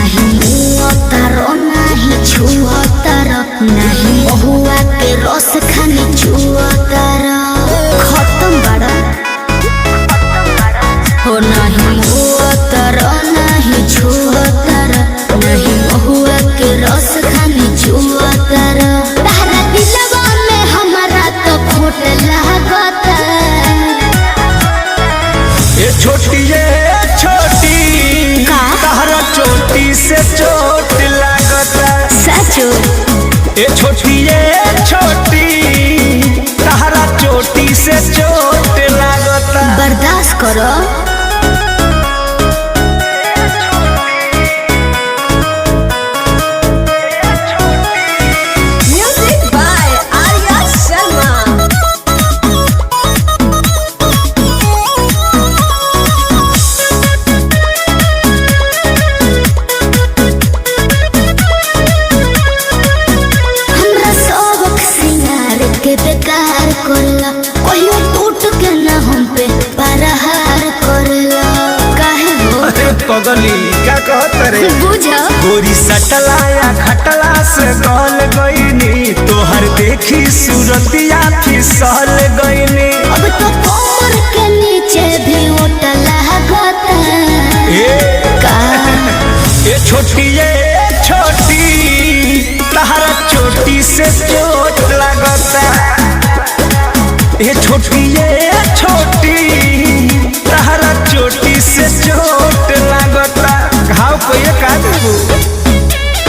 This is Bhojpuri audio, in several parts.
नहीं मुआतारो नहीं छुआतारो नहीं महुआ के रस खानी छुआतारो खत्म बड़ा हो नहीं मुआतारो नहीं छुआतारो नहीं महुआ के रस खानी छुआतारो तारा दिलवा में हमारा तो खोट लागता ये छोटी तारा चोटी से चोट लागता सचो ये छोटी तारा चोटी से चोट लागता बर्दाश्त करो Music by Arya Sharma. हमरा सबक सिंगार के बेकार करला कहियो टूट के ना हम पे परहार करला काहे हो अरे पगली क्या कहत रे बुझा गोरी सटला या खटला से गल गईनी तोहर देखी सूरतिया फिसल गईनी अब तो कमर के नीचे भी उठला गता का ये छोटी तारा चोटी से चोट लगता ये छोटी तारा चोटी से चोट लगता घाव को ये का देबू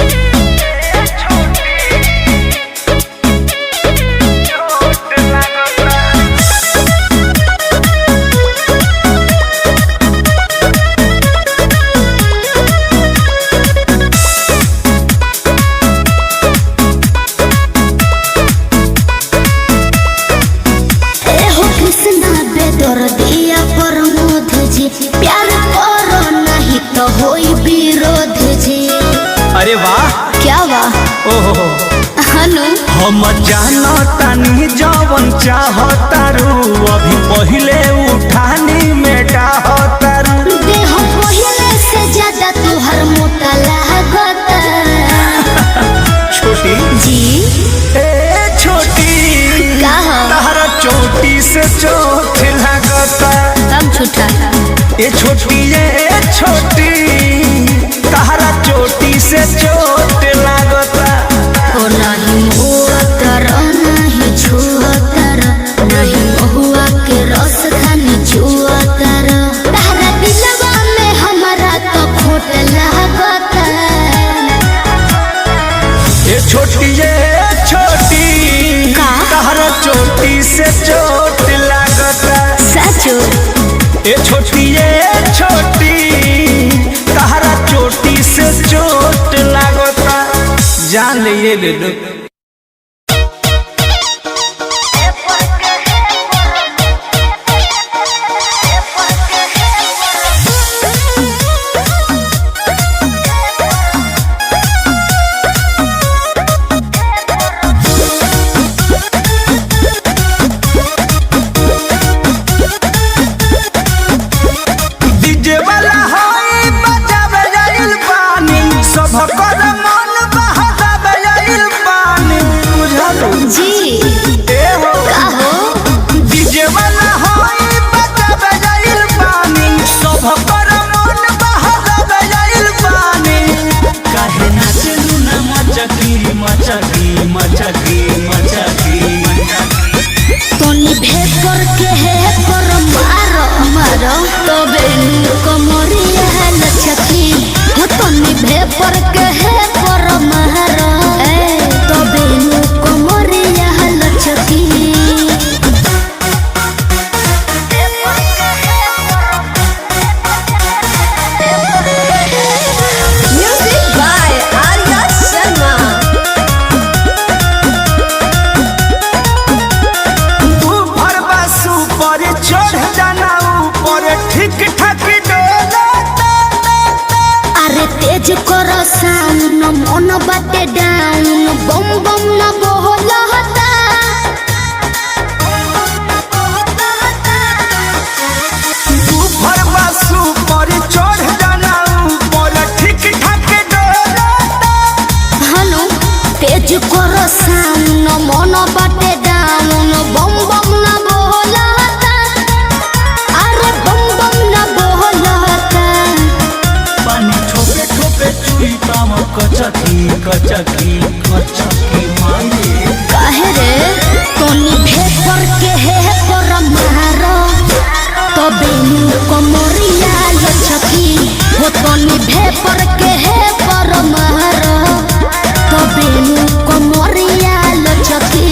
हो कृष्णा बेदर दिया प्रमोद जी प्यार करो नहीं तो होई विरोध जी अरे वाह क्या वाह ओहो हनु हम जानतानी जवन चाहतारू अभी पहिले उठानी में डाहतारू देह पहले से ज्यादा तुहर मोटा लागता छोटी जी ए छोटी का हो तारा चोटी से चोट लगता कम छुटा ये छोटी तारा चोटी से चोट लगता हो नहीं मुआतर नहीं छुआतर नहीं महुआ के रस खानी छुआतर तारा दिलवा में हमारा तो खोट लागता ये छोटी का? तारा चोटी से चोट लगता सचो ये छोटी तारा चोटी से चोट लगता जान ले लो डीजे वाला होई बजावे जाइल पानी सब कर मन बहकावे जाइल पानी बुझलो जी ए हो का हो डीजे वाला होई बजावे जाइल पानी सब कर मन बहकावे जाइल पानी काहे नाचलू ना मचकी मचकी मचकी मचकी तोनी भेपर के है पर मारो मारो तो बेनु कमरिया लचकी हो तोनी भेपर के है पर मारो तो बेनु कमरिया लचकी Music by Arya Sharma. ऊपर बसु पर चढ़ जाना ऊपर ठीक ठाक डोला अरे तेज करो साउंड मन बाटे डाउन बम बम ना बोलता ऊपर बसु पर चढ़ जाना ऊपर ठीक ठाक कचकी कचकी कचकी माये काहे रे तोनी भेपर के है पर मारो तबे कमरिया लचकी हो तोनी भेपर के है पर मारो तबे कमरिया लचकी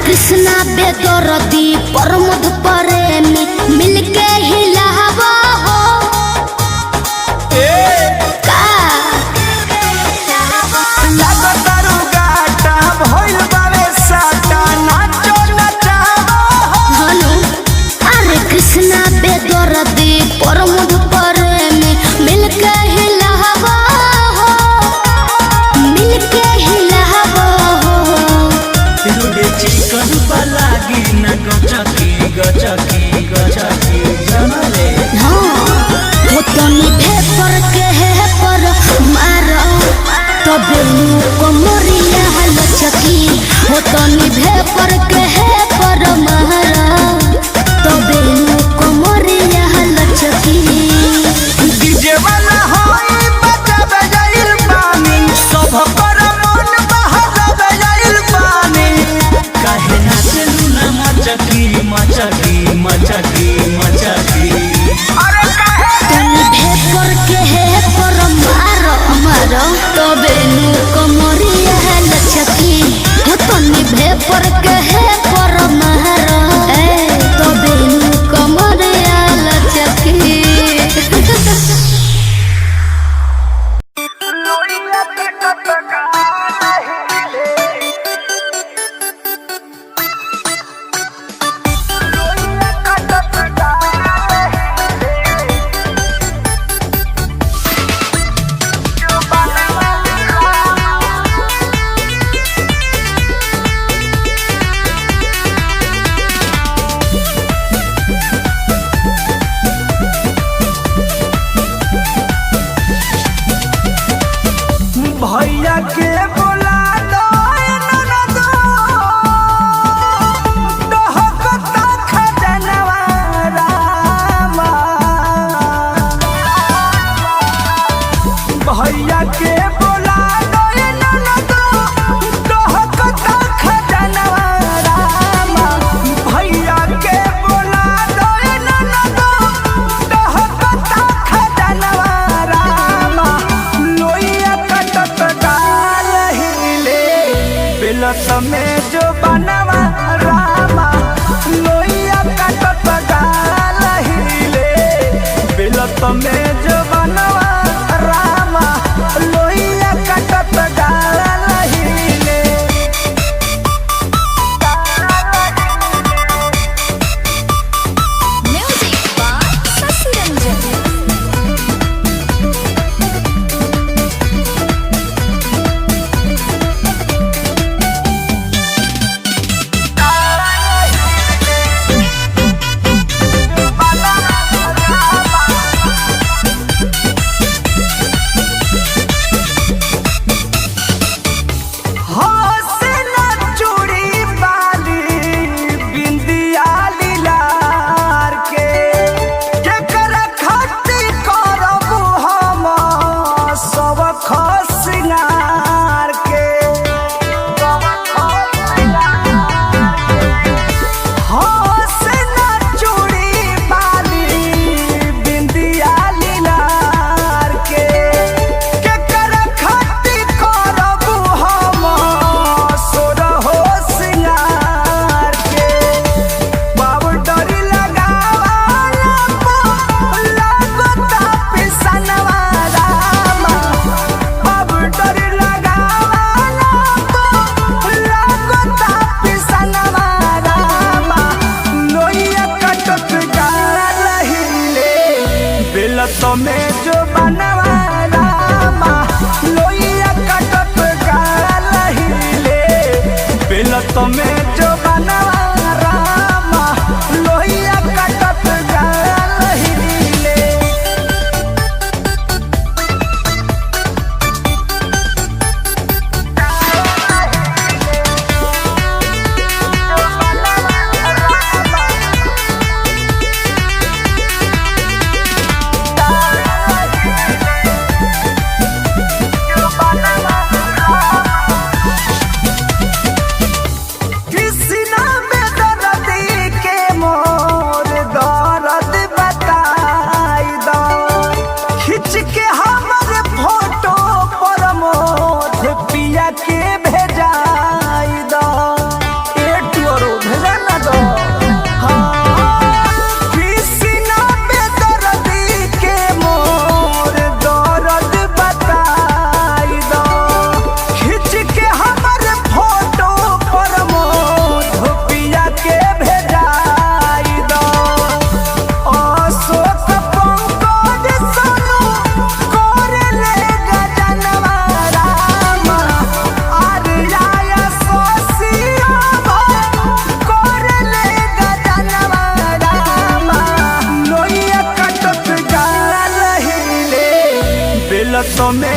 कृष्णा बेदरदी प्रमोद प्रेमी मिलके हिलावा हो का लागतारू गाटा भइल बावे साटा नाचो नचावा हनु अरे कृष्णा बेदरदी प्रमोद प्रेमी मिलके हिलावा हो मिलके हिलावा हो रोडे चिकन लागी न गचकी गचकी गचकी जनले हो तनी भेपर के है पर मारो तबे कमरिया लचकी हो तनी भेपर के है पर मारो तबे कमरिया लचकी डीजे वाला होई बजाबे जाइल पानी सब पर मन बहावे जाइल पानी काहे नाचलू ना मचकी मचकी मचकी मचकी अरे काहे तनी भेपर के है पर मारो मारो तबे कमरिया लचकी हो तनी भेपर के है पर मारो तबे कमरिया लचकी भैया के बोला दो ननदो डहकता खजनवा रामा भैया के बोला दो ननदो डहकता खजनवा रामा भैया के बोला दो ननदो डहकता खजनवा रामा लोइया कटत गाल हिले बिलस में जो बनवा रामा लोइया कटत गाल हिले बिलस में जो बनवा रामा लोइया कटत गाल हिले Music by Sasi Ranjan.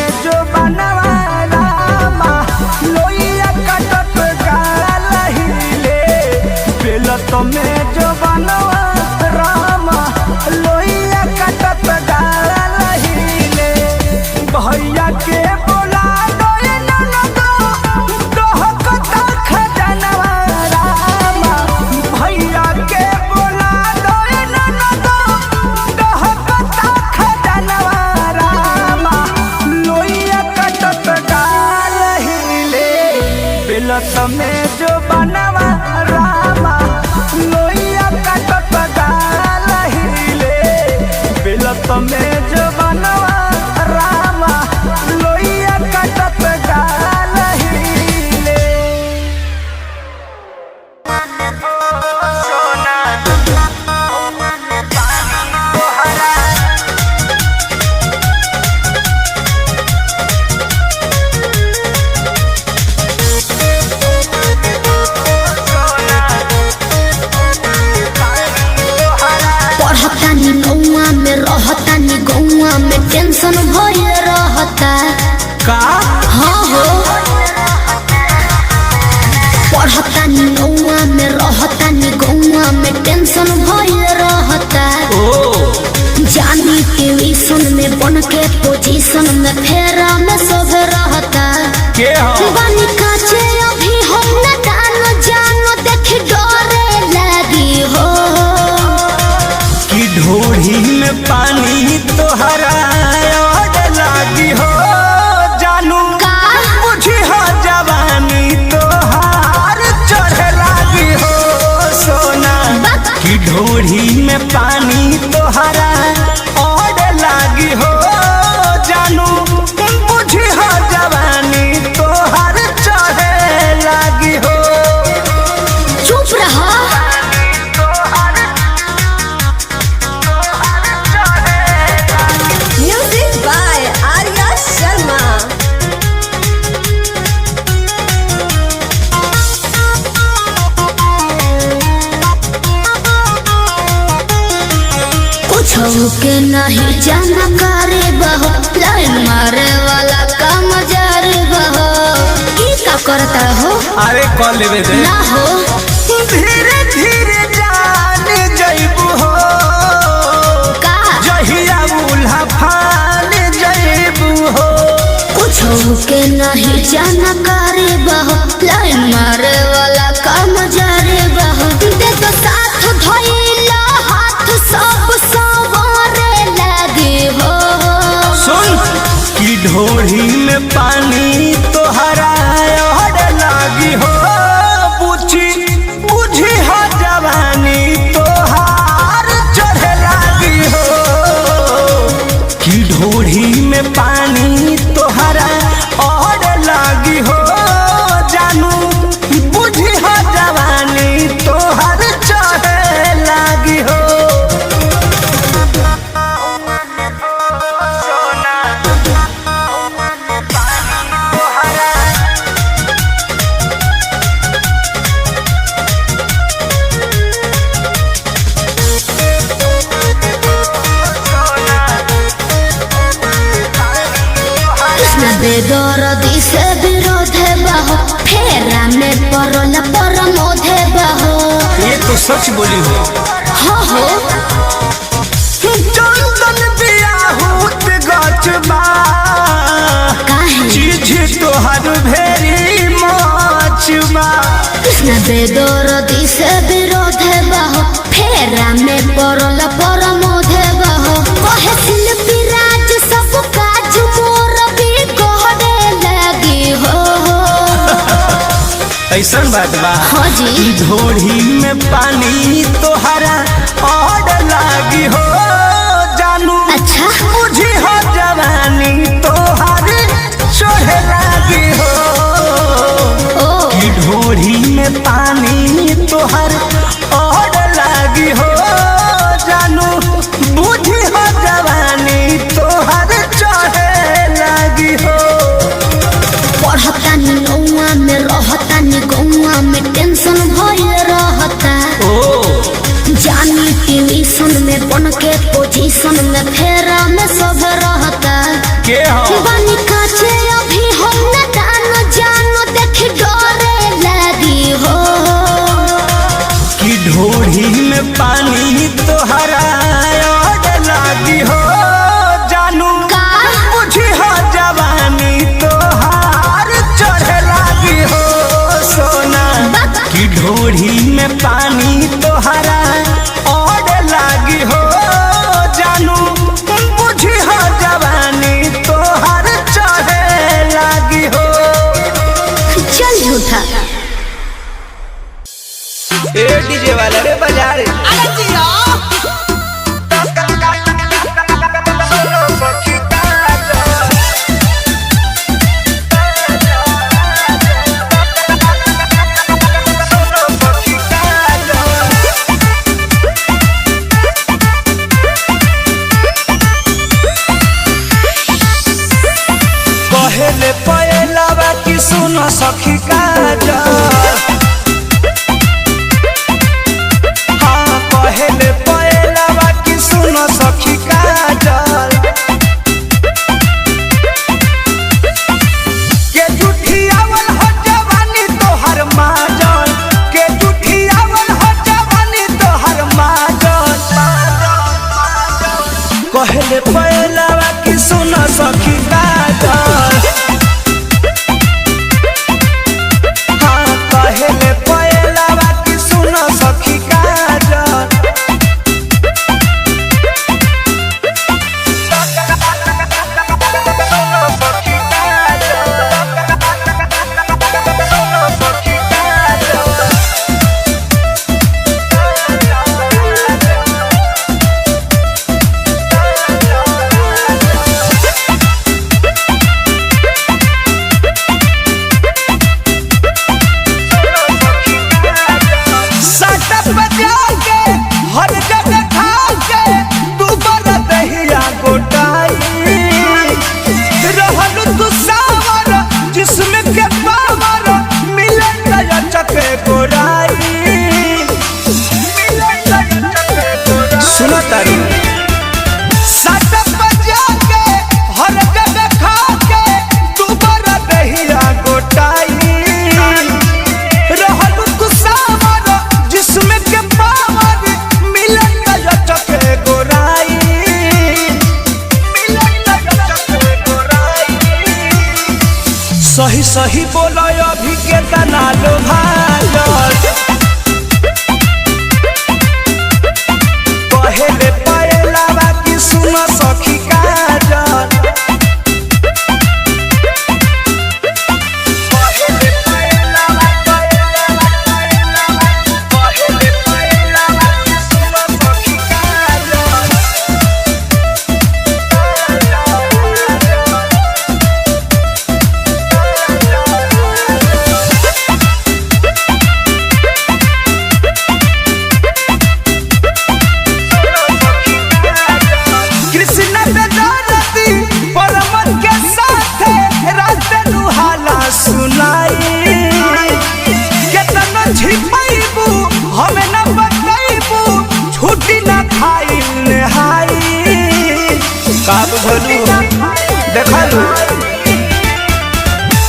में जो बनवा रामा लोइया कटत गाल हिले बेलत में जो बनवा रामा लोइया कटत गाल हिले भैया के बोला दोए ननदो डहकता खजनवा रामा भैया के बोला दोए ननदो डहकता खजनवा रामा लोइया कटत गाल हिले बेलत में जो बनवा रामा लोइया कटत गाल हिले बेलत में जो बनवा रामा लोइया कटत गाल हिले सोना तोहरा पढ़तानी नौआ में रहतानी गौआ में टेंशन भइल रहता। का हाँ हो पढ़तानी नौआ में रहतानी गौआ में टेंशन भइल रहता। जानी ट्यूशन में बन के पोजीशन में फेरा में सब रहता। के हो बानी काचे अभी हम न जानो देख डरे लगी हो कि ढोढ़ी में पानी तोहरा और लागी हो जानू का बुझी हो जवानी तोहार चढ़े लागी हो सोना कि ढोढ़ी में पानी तोहरा और लागी हो जानू बुझी हो जवानी तोहार चढ़े लागी हो चुप रहा। Music by Arya Sharma. कुछ के नहीं जाना करे बहो लाइन मारे वाला काम जारे बहो की का करता हो अरे कॉल लेवे दे ना हो धीरे धीरे जान जइबू हो का जहिया उल्हा फान जइबू हो कुछ के नहीं जाना करे बहो लाइन मारे वाला काम जारे बहो दे तो साथ धइला हाथ सब सवारे लगे हो सुन कि ढोढ़ी में पानी तोहरा और लागी हो बुझी हो जवानी तोहार चढ़े लागी हो कि ढोढ़ी में पानी तोहरा और लागी हो जानू बुझी हो जवानी तोहार चढ़े लागी हो सोना तोहरा कृष्ण दे दरदी से विरोध बहो फेरा में परल परमोधे बहो ये तो सच बोली हो हाँ हो चंदन बियाहूत गचबा काहे चीज तोहर भेरी मचबा कृष्ण दे दरदी से विरोध बहो फेरा में परल परमोधे बहो कहे शिल्पी राज सब काज मोर भी कहने लगी हो ऐसन बात बा हाँ जी ई ढोढ़ी में पानी तोहरा और लागी हो जानू अच्छा बुझी हो जवानी तोहर चढ़े लागी हो ओ ई ढोढ़ी में पानी तोहर और लागी हो जानू बुझी हो जवानी तोहर चढ़े लागी हो पढ़तानी नौआ में रहतानी गौआ में टेंशन भइल रहता। जानी ट्यूशन में बन के पोजीशन में फेरा में सब रहता। के हो बानी का था। ए डीजे वाला रे बजा रे। पहले पहलावा की सुनो सखी काजल, हाँ पहले पहलावा की सुनो सखी काजल, के जुठियावल हो जवानी तोहर माजल, के जुठियावल हो जवानी तोहर माजल। पहले पहलावा की सुनो सखी काजल, पहले पहलावा की सुनो सखी काजल। सुनो तारू सटक बजा के हर जगह खा के दोबारा दहिया गोटाई रहल कुसावर जिसमें के पावर मिलन गया चके गोराई, मिलन गया चके गोराई। सही सही बोलो अभी के तना लो भाजल, पहले पहलावा की सुनो सखी काजल। पहले पहलावा पहले पहलावा की सुनो सखी काजल। कृष्ण बेदरती परमन के साथ रात लुहाला सुनाई, केतना छिपाइबू हमें न बताइबू छुट्टी न खाई नहाई। का बुझलू देखलू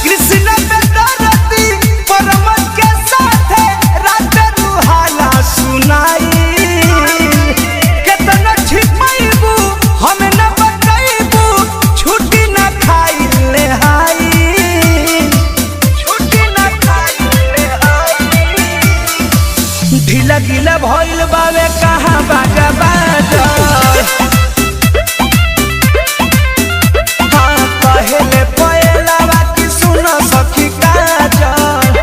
कृष्ण बेदरती परमन के साथ रात लुहाला सुनाई, केतना छिपाइबू हमें न बताइबू छुट्टी न खाई नहाई, छुट्टी न खाई नहाई। ढीला गीला भइल बावे कहाँ बाजा बाजल, हाँ पहले पहलावा की सुनो सखी काजल।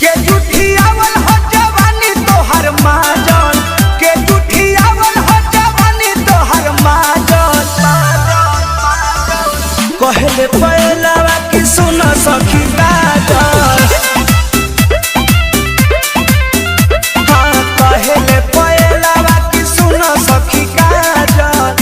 के जुठियावल हो जवानी तोहर माजल, के जुठियावल हो जवानी तोहर माजल। पहले पहलावा की सुनो सखी काजल, हाँ पहले पहलावा की सुनो सखी काजल।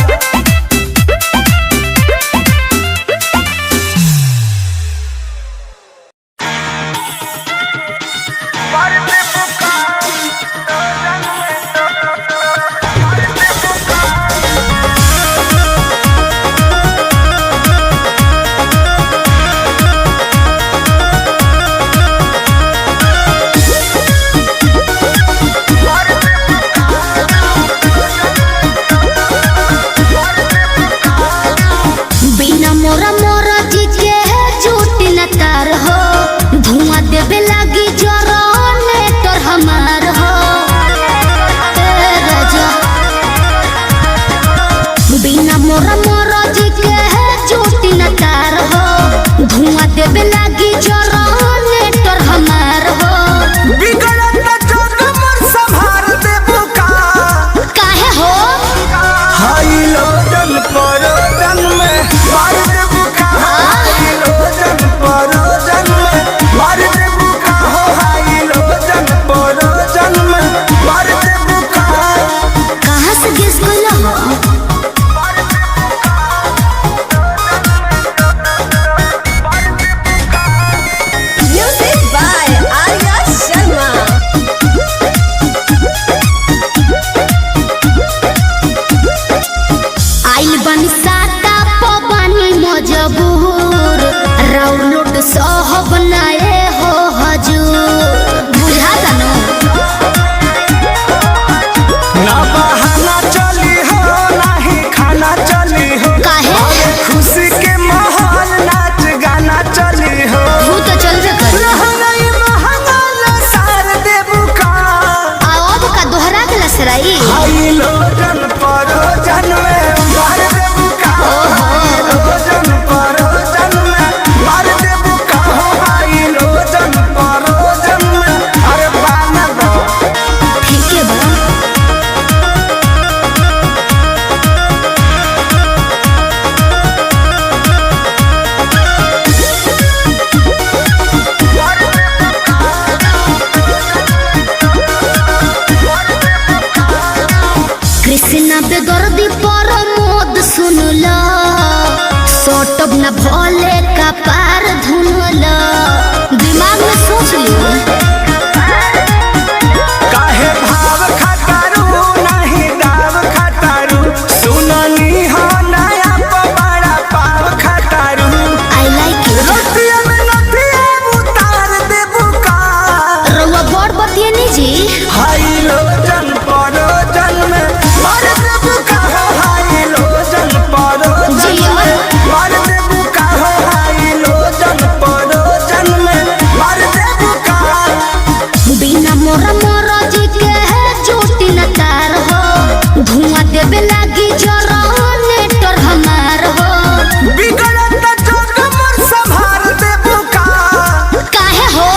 साटा पबानी मजबूर राउर लोट सहब नाए हो हजूर बुझा दनो ना बहाना चली हो नहीं खाना चली हो काहे खुशी के माहौल नाच गाना चली हो तू तो चल रे कर लहंगाई महंगा सार देबू का आओ का दोहरा के लसराई हाई लोजन परो जन में मार देबू का हाई लोजन परो जन में मार देबू का हाई लोजन परो जन में अरे बाना दो ठीक है बा कृष्णा बेदर्दी पर मोद सुनला सोटब न भोले का पार धुनला दिमाग में सोच लियो काहे भाव खटारू नहीं दाव खटारू सुननी हो नया पवाड़ा पाव खटारू आई लाइक यू रतिया में नथिया उतार देबू का रउआ बड़ बतिए नी जी हाई लोजन परो जन में मार देबू का हाई लोजन परो जन जिया। में मार देबू का हाई लोजन परो जन में मार देबू का बिना मोरा मोरा जी के है चोटी न तार हो धुआं देवे लागी जरा नेटर हमार हो बिगड़त जोग मोर संभाल देबू का काहे हो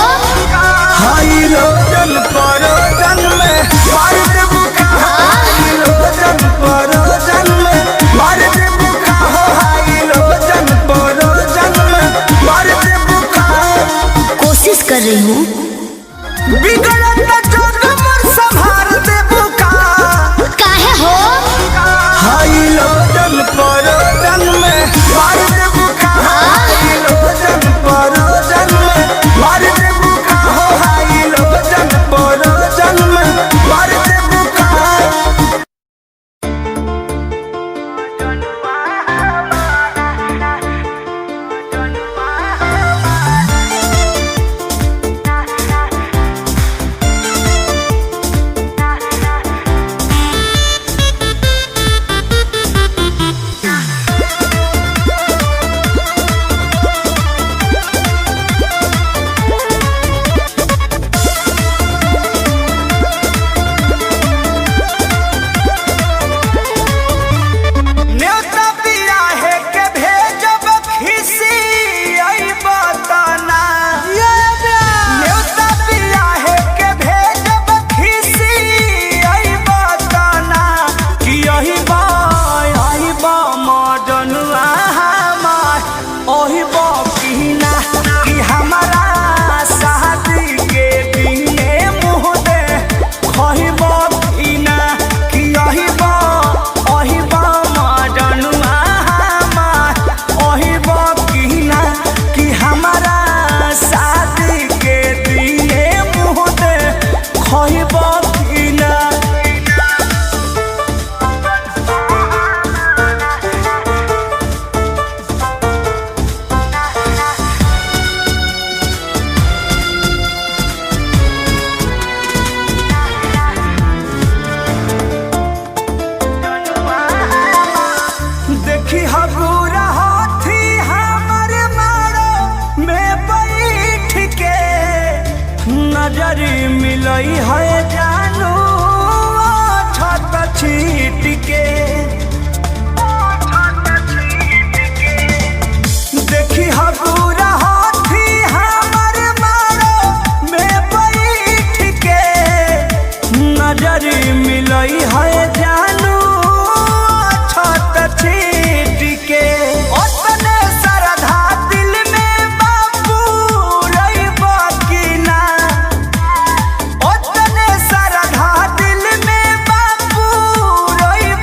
हाई लोजन परो जन में मार देबू का हाई लोजन परो जन में मार देबू का हाई लोजन परो जन में मार देबू का कोशिश कर रही हूँ बिगड़त जोग मोर संभाल देबू का काहे हो हाई लोजन परो जन में मार देबू का हाई लोजन परो जन में मार देबू का हाई लोजन परो जन में मार देबू का न्योता पिया है के भेजब खिसी आई बताना न्योता पिया है के भेजब खिसी आई बताना कि यही बा मजनुआ हमार ओही बा पीना कि हमारा शादी के दिने मुँह दे खही बा पीना कि यही बा ओही बा मजनुआ हमार ओही बा पीना कि हमारा शादी के दिने मुँह दे खही बा पीना देखी हगुरा हाथी हमर मारो में बैठ के नजरी मिलई है जानू छत छीट के देखी हगुरा हाथी हमर मारो में बैठ के नजरी मिलई है जानू छत छीट के ओतने सरधा दिल में बाबू रही बाकीना ओतने सरधा दिल में बाबू रही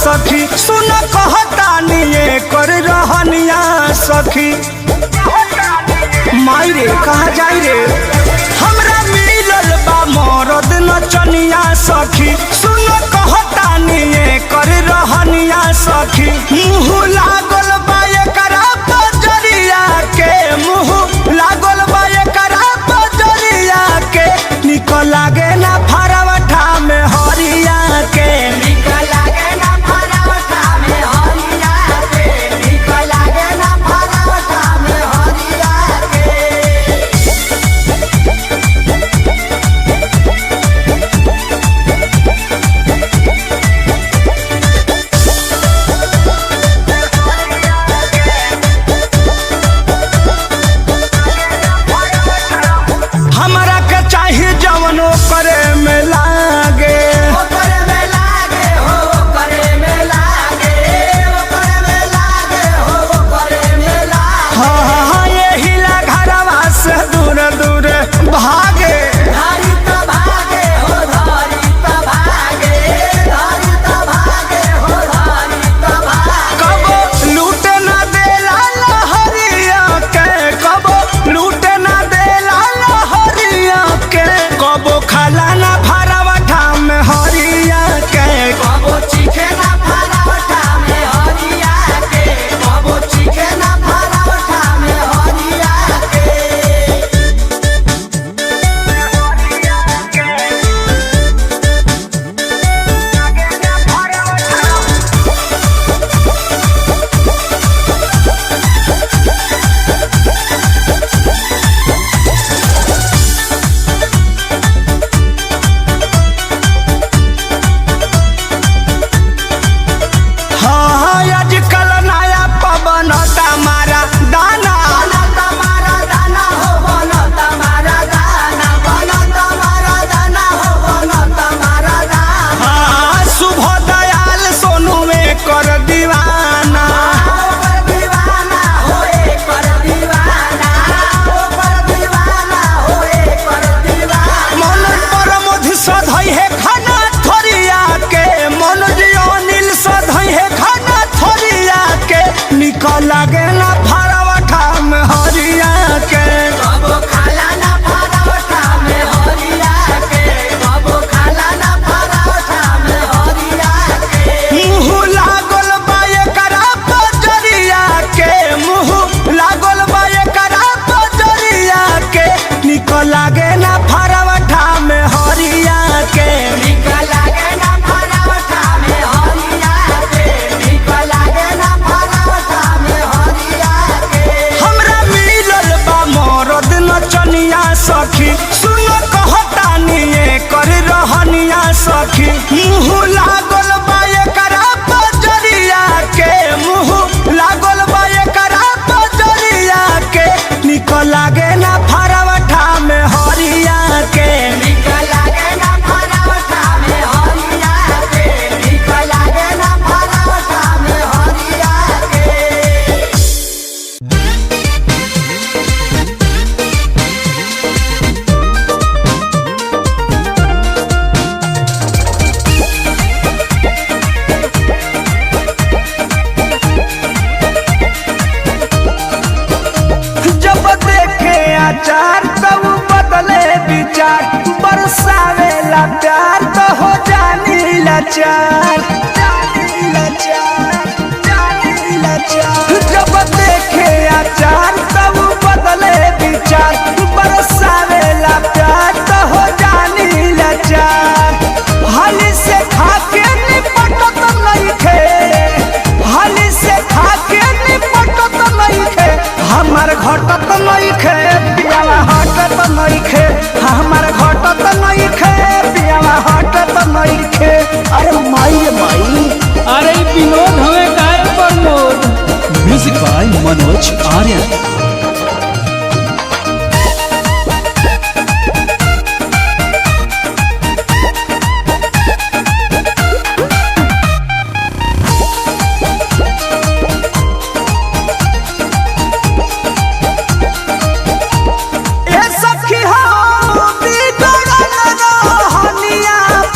सखी सुन कहतानी कर रहनिया सखी माई रे कहाँ जाई रे हमरा मिलल बा मरद नचनिया सखी सुन कहतानी कर रहनिया सखी मुँह लागल बा एकरा बजरिया के मुँह लागल बा एकरा बजरिया के निकल लागे ना फरवठा में हरिया के निकल लागे ना फरवठा में हरिया के निकल लागे ना फरवठा में हरिया हमरा के चाहिए जवनो करे में लागे करे में लागे हो करे में लागे करे में लागे हो करे में लागे हाँ यही ला घरवा से दूर दूर भागे धारी तो भागे हो धारी तो भागे धारी तो भागे हो धारी तो भागे कबो लूट ना देला लहरिया के कबो लूट ना देला लहरिया के कबो खाला ना भरवठा में हरिया के कबो चीखे ना भरवठा में हरिया के कबो चीखे ना भरवठा में हरिया के हाँ आजकल नया पवन तमारा दाना तमारा दाना हो बन तमारा दाना बन तमारा दाना हो बन तमारा दाना हाँ शुभ दयाल सोनू में कर दीवाना कर दीवाना होए कर दीवाना कर दीवाना होए कर दीवाना मन पर मधु सधई है खाना थरिया के मन जियो नील सधई है खाना थरिया के निकल लागे ना फरवठा में हरिया के कबो खाला ना फरवठा में हरिया के कबो खाला ना फरवठा में हरिया के मुँह लागल बा एकरा बजरिया के मुँह लागल बा एकरा बजरिया के निकल लागे ना फरवठा में हरिया के निकल लागे ना फरवठा में हरिया के निकल लागे ना फरवठा में हरिया के हमरा मिलल बा मरद नचनिया सखी सुन कहतानी कर रहनिया सखी मुँह लागल बा एकरा बजरिया के मुँह लागल बा एकरा बजरिया के निकल लागे ना फरवठा में हरिया के निकल लागे ना फरवठा में हरिया के निकल लागे ना फरवठा में हरिया के जब देखे आचार तब बदले विचार बरसावेला प्यार तो हो जानी लाचार जब देखे आचार तब बदले विचार बरसावेला प्यार तो हो जानी लाचार हाली से खाके निपटत नइखे हाली से खाके निपटत नइखे हमर घटत नइखे पियावा हटत नइखे हमर घटत नइखे पियावा हटत नइखे अरे माई रे माई अरे ई विनोद हमें काय प्रमोद म्यूजिक बाय मनोज आर्यन।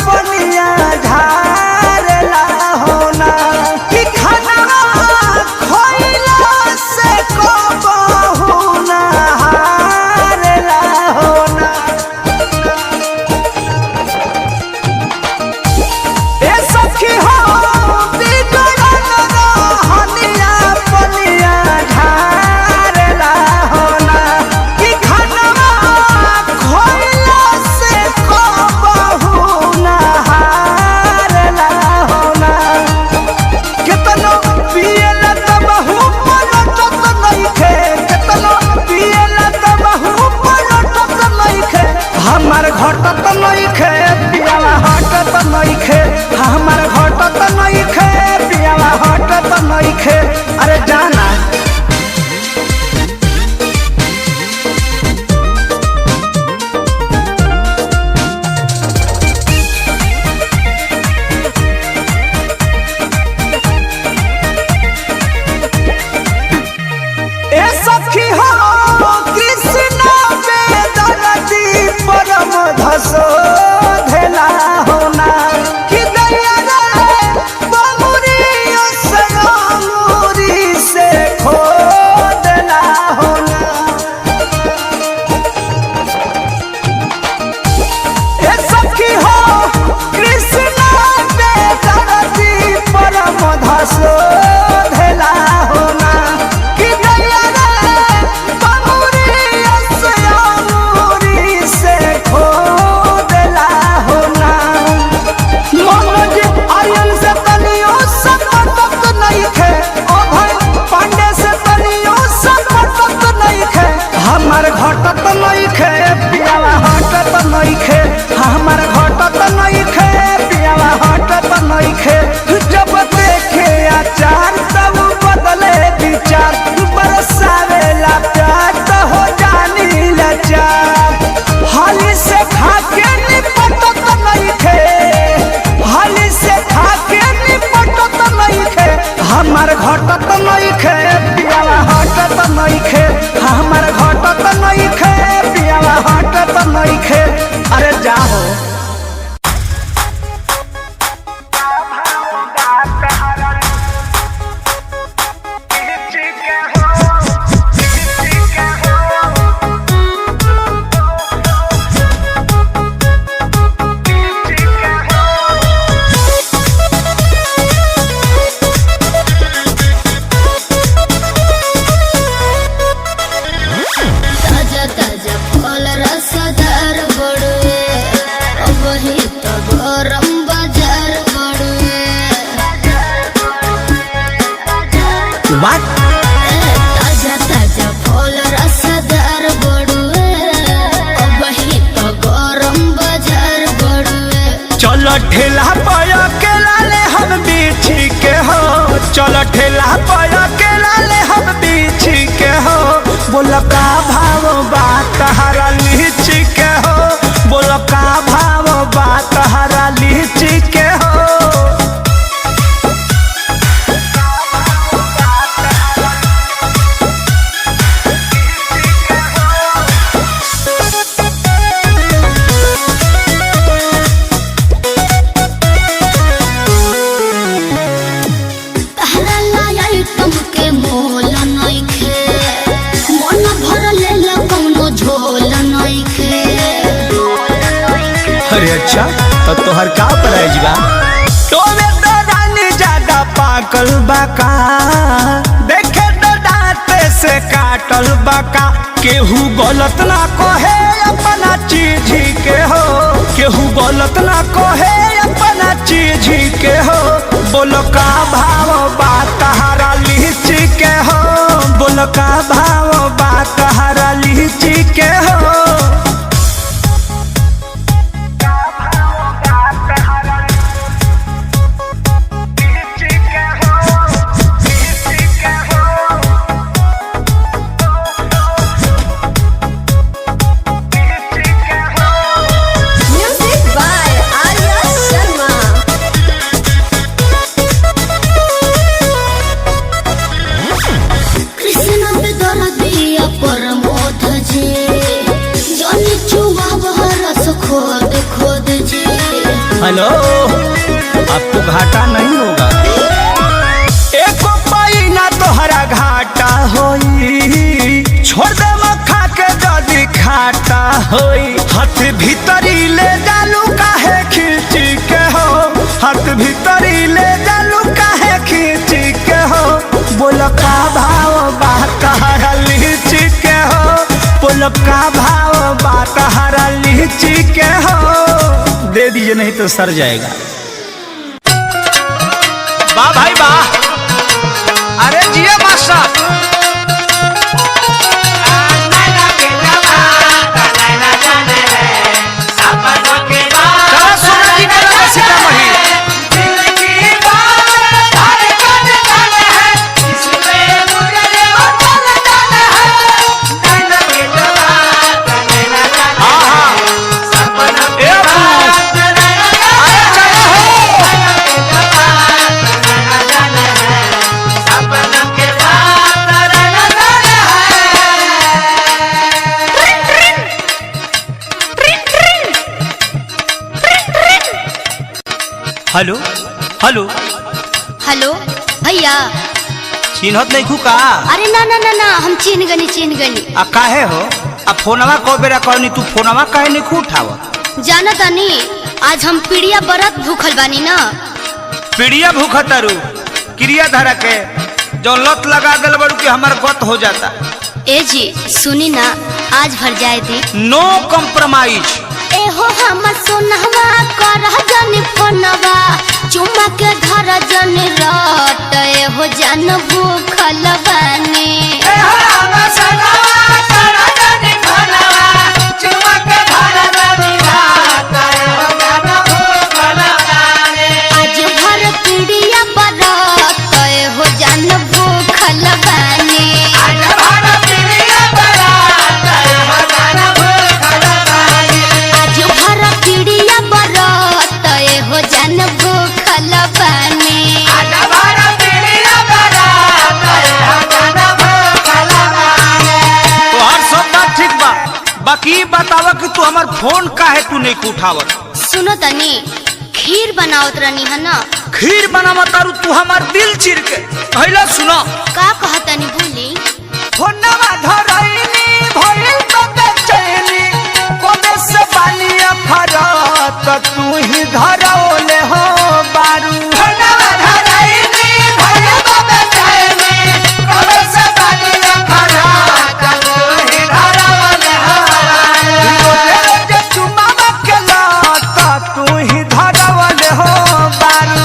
पनिया झारेला होना रसदार बड़ुए वही तो गरम बाजार बड़ुए। चलो ठेला पाया के लाले हम बीछी के हो, चलो ठेला पाया के लाले हम बीछी के हो। बोलो का भाव बात हरा लीची के हो, बोलो का भाव बात हरा लीची के हो। अरे अच्छा तो तोहर का प्राइस बा? तोमे तो रानी ज्यादा पाकल बाका, देखे तो दांत से काटल बाका। केहू गलत ना कहे अपना चीज के हो, केहू गलत ना कहे अपना चीज के हो। बोलो का भाव बात हरा लीची के हो, बोलो का भाव बात हरा लीची के हो। Music by Arya Sharma. Krishna पे दर्दिया परमोध जी, जानी चुआ रस खोद खोद जी। हेलो, आपको घाटा नहीं होगा, एको पाई ना तोहरा घाटा होई। छोड़ दे मखा के जदी खाटा होई। हाथ भीतरी ले जालू काहे खींची के हो, हाथ भीतरी ले जालू काहे खींची के हो। बोलो का भाव बात हरा लीची के हो, बोलो का भाव बात हरा लीची के हो। दे दीजिए नहीं तो सर जाएगा। वाह भाई वाह, अरे जिया मास्टर। चलो सोना जी का लगा सीतामढ़ी। हेलो हेलो हेलो भैया, चिन्हत नहीं का? अरे ना ना ना ना, हम चिन्ह गनी। आ काहे हो? आ फोनवा को बेरा करनी, तू फोनवा काहे नहीं उठावा? जाना तानी आज हम पीड़िया बरत भूखल बानी ना। पीड़िया भूखा तारू क्रिया धारा के जो लत लगा दिल बड़ू कि हमार गत हो जाता। ए जी सुनी ना, आज भर जाए दी। नो कॉम्प्रोमाइज। एहो हम सोनहवा कर जन फोनवा, चुम्मा के धर जन रट। एहो जान भूखल बानी, आज भर पीड़िया बरत। एहो जान भूखल बानी, आज भर पीड़िया बरत। एहो जान भूखल बानी। तोहर सब बात ठीक बा, बाकी बतावा कि तू हमार फोन काहे तू नहीं उठावत? सुनो तनी, खीर बनावत रहनी है ना। खीर बनावा तारू तू हमार दिल चीर के। पहला सुनो का कहतनी बोली। फोनवा धरैनी भइल तो बेचैनी, कोबे से बालिया फरत तू ही धरौले हो बारू। फोनवा धरैनी भइल तो बेचैनी, कोबे से बालिया फरत तू ही धरौले हो बारू। रोजे चुमावा के लत तू ही धरौले हो बारू।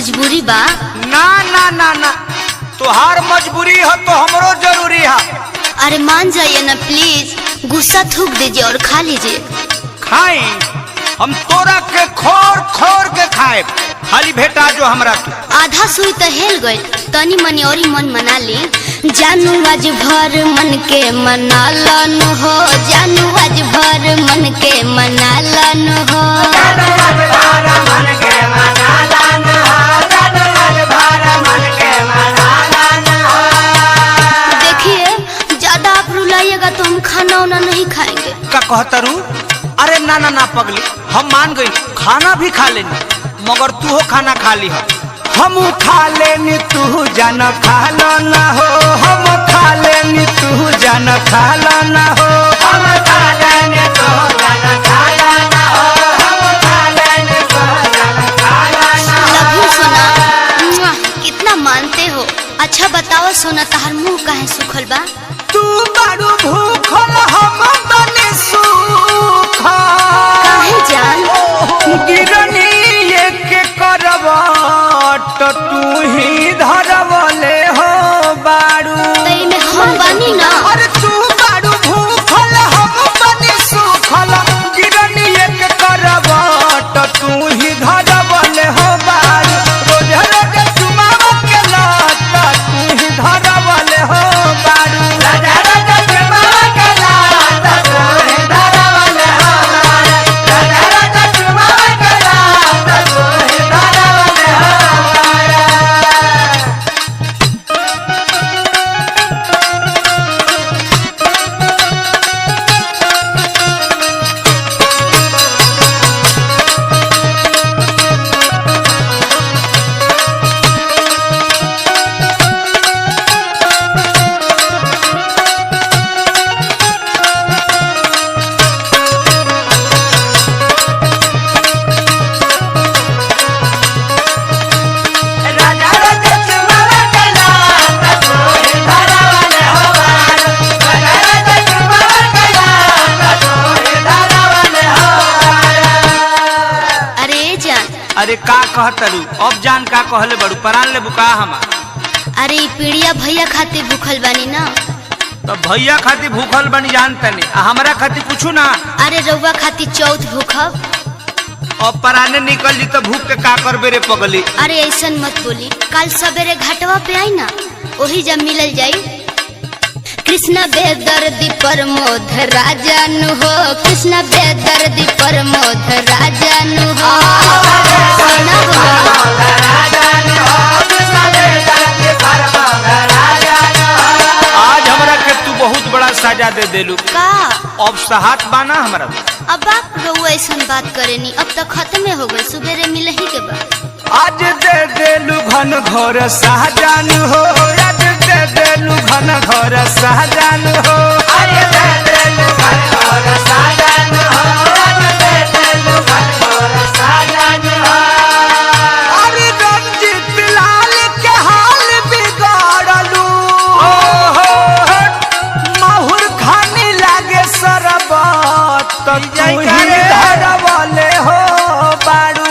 मजबूरी बा। ना ना ना ना, तुहार मजबूरी है तो हमरो जरूरी है। अरे मान जाइए ना प्लीज, गुस्सा थूक दीजिए और खा लीजिए। खाए हम तोरा के खोर खोर के खाए, खाली भेटा जो हमरा के। आधा सुई तो हेल गई, तनी मनी और मन मना ली। जानू आज भर मन के मना लन हो, जानू आज भर मन के मना लन हो। देखिए ज्यादा आप रुलाइएगा तो हम खाना वाना नहीं खाएंगे। का कहतरू? अरे ना ना ना पगली, हम मान गई, खाना भी खा लेनी, मगर तू हो खाना खा ली है। हम खा लेनी तू जान खा लो ना हो, हम खा लेनी तू जान खा लो ना हो, हम खा लेनी तू जान खा लो ना हो, हम खा लेनी तू जान खा लो ना हो। लव यू सोना, मुआ, कितना मानते हो। अच्छा बताओ सोना, तहार मुंह काहे सुखल बा? तू बड़ू भूखल हम बने सूखल। काहे जान? गिरनी एक करवट तू ही धरवले हो बारू। तई में हम बानी ना। अरे तू बारू भूखल हम बने सूखल, गिरनी एक करवट तू ही धरवले हो बारू। रोज रोज चुमाव के लत तू ही धरवले हो बारू। रोज रोज चुमाव के लत तू ही धरवले हो बारू। रोज रोज चुमाव के लत तू ही धरवले हो बारू। अरे जान, अरे का कहतरू? अब जान का कहले बड़ू, परान ले बुका हम। अरे ई पीड़िया भैया खातिर भूखल बानी ना। तो भैया खातिर भूखल बनी जानते नहीं, हमरा खातिर कुछ ना। अरे रउआ खातिर चौथ भूखब। अब पराने निकल जी तो भूख के का करबे रे पगली। अरे ऐसन मत बोली, कल सवेरे घाटवा पे आई ना, वही जब मिलल जाई। कृष्ण बेदर्दी प्रमोद राजानु हो, कृष्ण बेदर्दी प्रमोद राजानु हो। सोना हो। आज हमरा के तू बहुत बड़ा सजा दे देलू। का अब सहात बाना हमरा। अब आप रउआ ऐसन बात करेनी, अब तक खत्म हो गए, सुबेरे मिलही के बाद। आज दे देलू घन घोर सहजान हो, आज दे देलू घन घोर सहजान हो, आज दे देलू घन घोर सहजान हो, आज दे देलू घन घोर सहजान हो। अरे रंजीत लाल के हाल बिगाड़लू, माहुर खाने लागे सरबत तू ही धरवले हो बारू।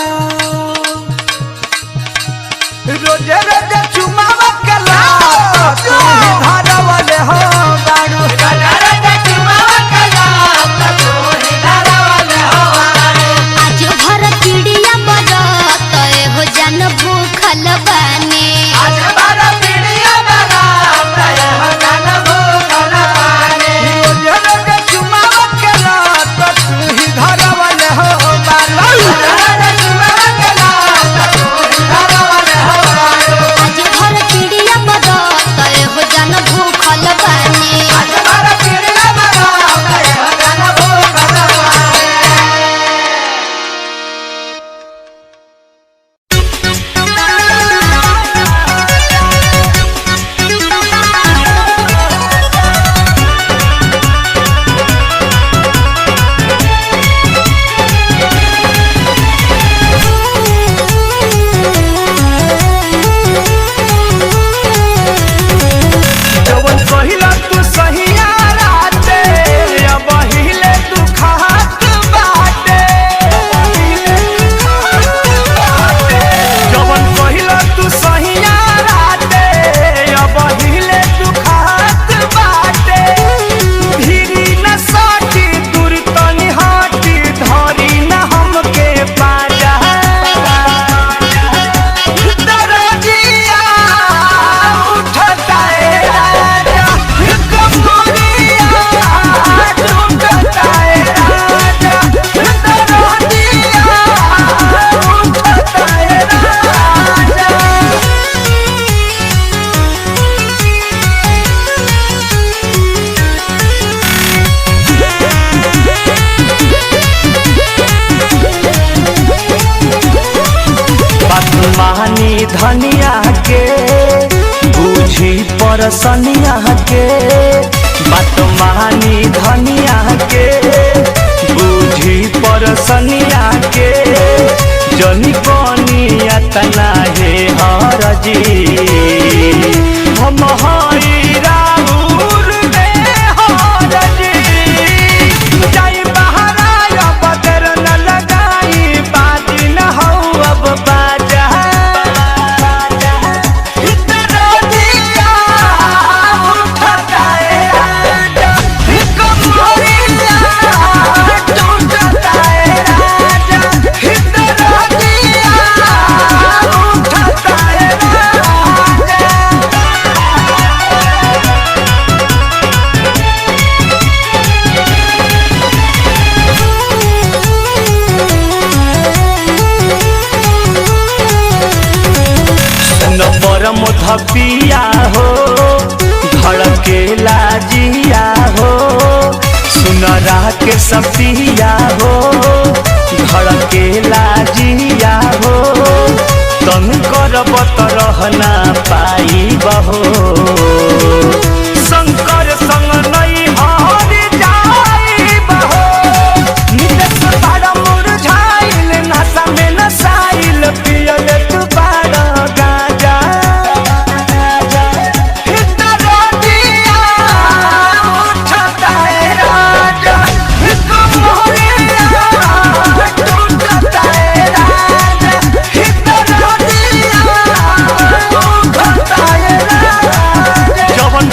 रोज रोज चुमाव के लत तू ही धरवले हो बारू। रोज रोज चुमाव के लत तू ही धरवले हो बारू। आज भर पीड़िया बरत हो जान भूखल बानी। आज बारा पीड़िया बरात हो जान भूखल बानी। रोज रोज चुमाव के लत तू ही धरवले हो बारू। रोज रोज चुमाव के लत तू ही धरवले हो बारू। आज भर पीड़िया बरत धनिया के बूझी परसनिया के बात मानी धनिया के बूझी परसनिया के जनी कनिया तना हे हरजी हम हई राउर में हरजी जाई बहराया बदर न लगाई बाजी न हो अब बाजा इतना दिया उठता है राजा कमरिया टूटता है राजा इतना दिया उठता है राजा। न परम धपिया हो धड़के लाजिया हो सुनरा के सपिया हो धड़के लाजिया हो तन करब रहना पाई बहो शंकर संग नहीं हर जाई बहो नितेश बाड़ा मुरझाइल नशा में नसाइल पियल तू बाड़ा गाजा इतना दिया उठता है राजा कमरिया टूटता है राजा इतना दिया उठता है राजा जवन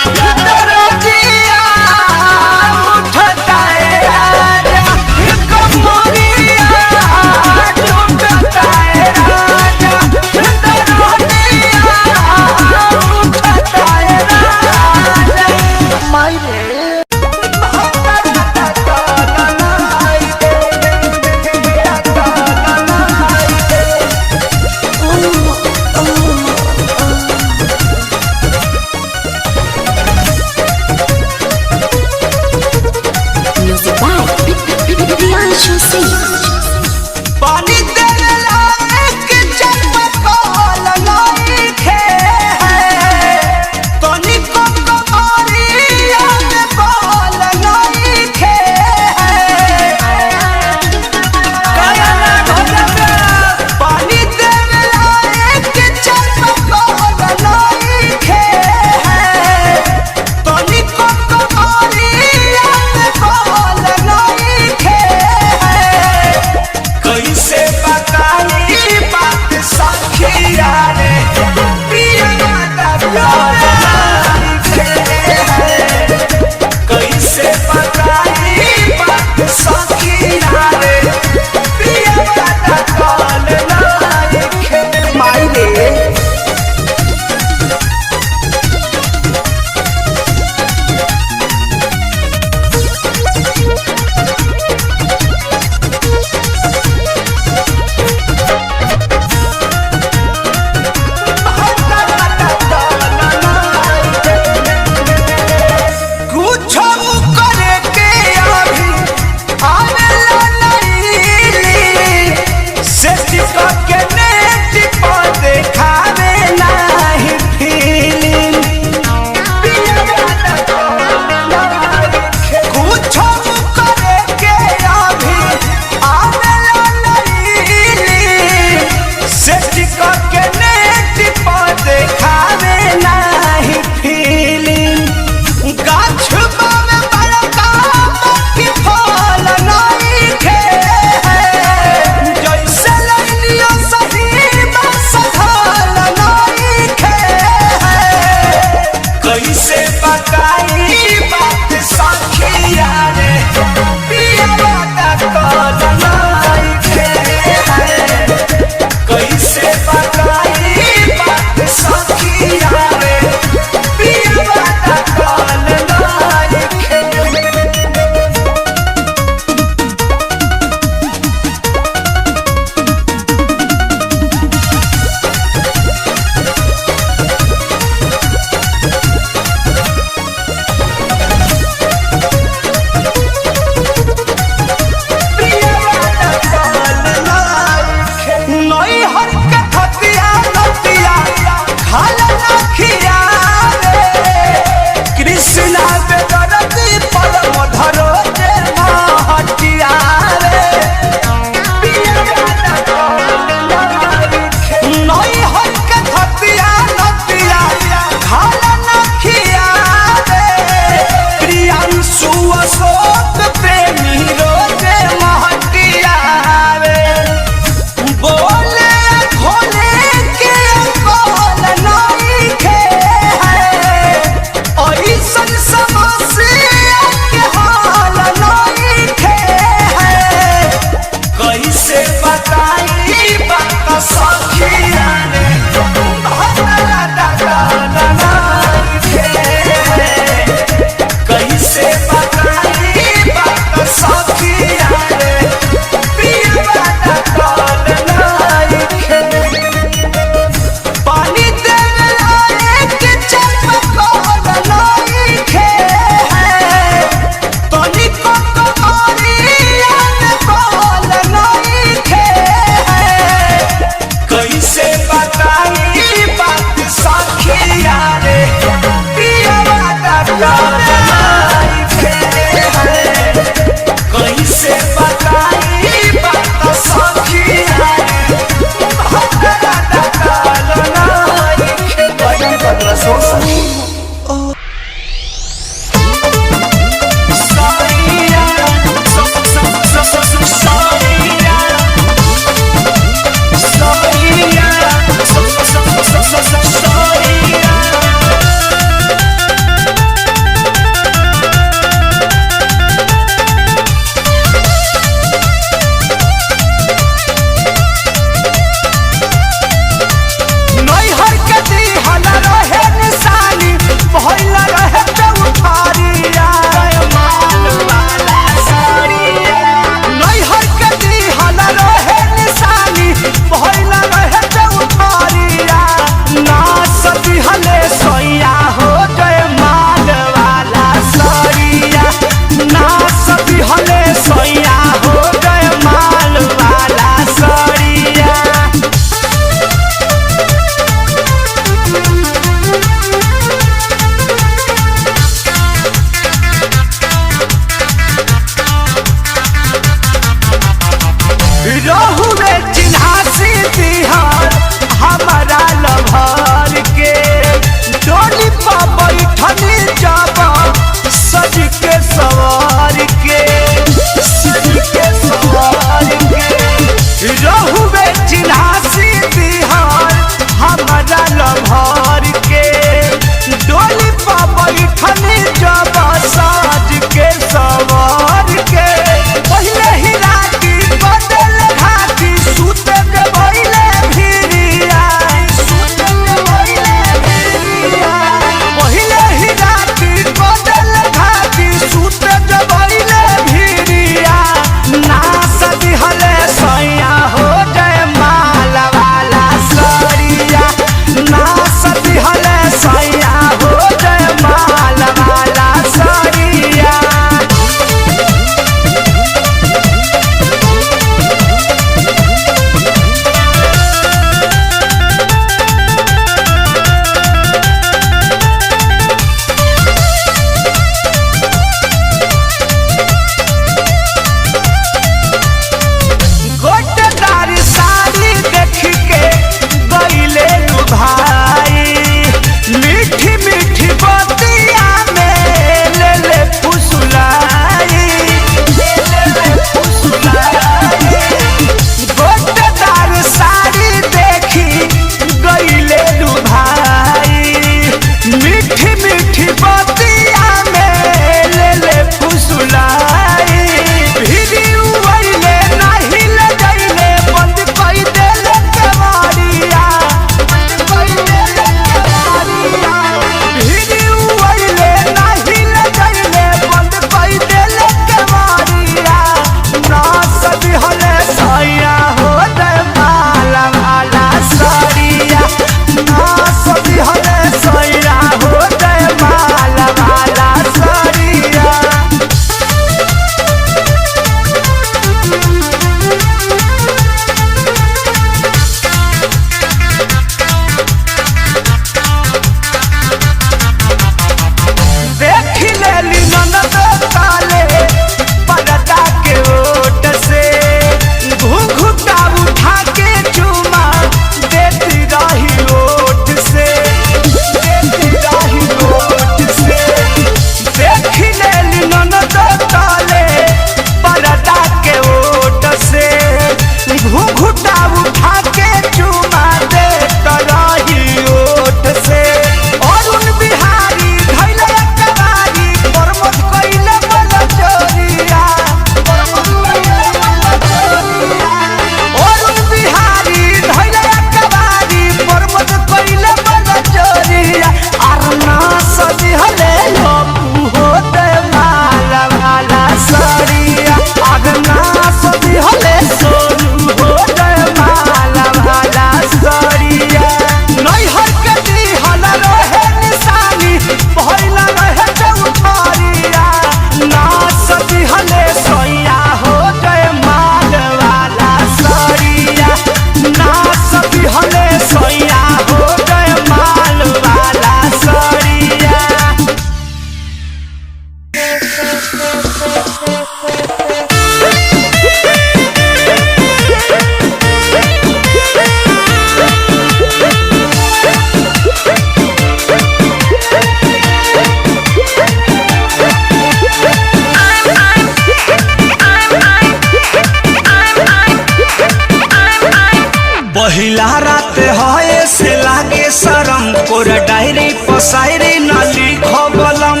कोरा डायरी पसायरी ना लिखो बलम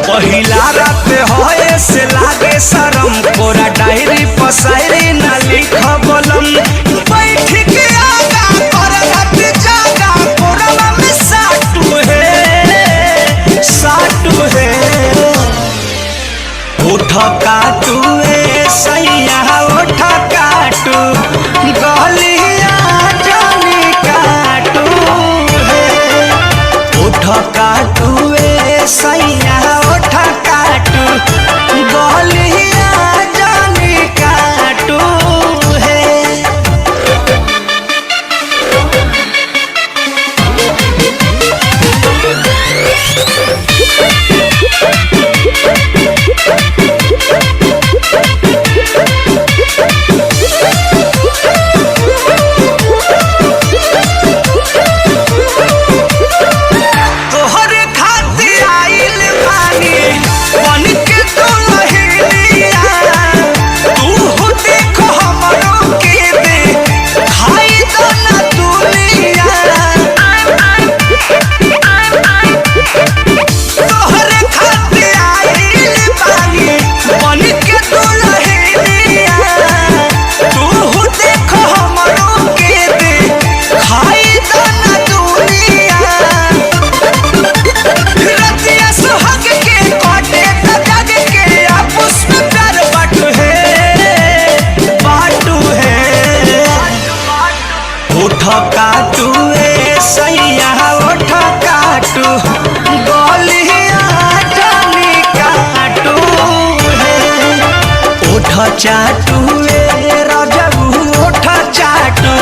पहिला रात होए से लागे शरम कोरा डायरी पसायरी ना लिखो बलम बैठ के आगा कर हट जागा कोरा में साटू है उठ काटू ए सैया उठ काटू गलिया जानी काटू है उठ काटू ए सैया उठ काटू गलिया जानी काटू है। तोहरे खातिर आइल बानी बन के दुल्हनिया तू देखो हमरो के दे खाई दो ना दुनिया तोहरे खातिर आइल बानी बन के दुल्हनिया तू देखो हमरो के दे खाई दो ना दुनिया रतिया सुहाग के काटे त जग के आपस में प्यार बाटू है उठ काटू ए सैया उठ काटू गलिया जानी काटू है उठ चाटू ए राजबू उठ चाटू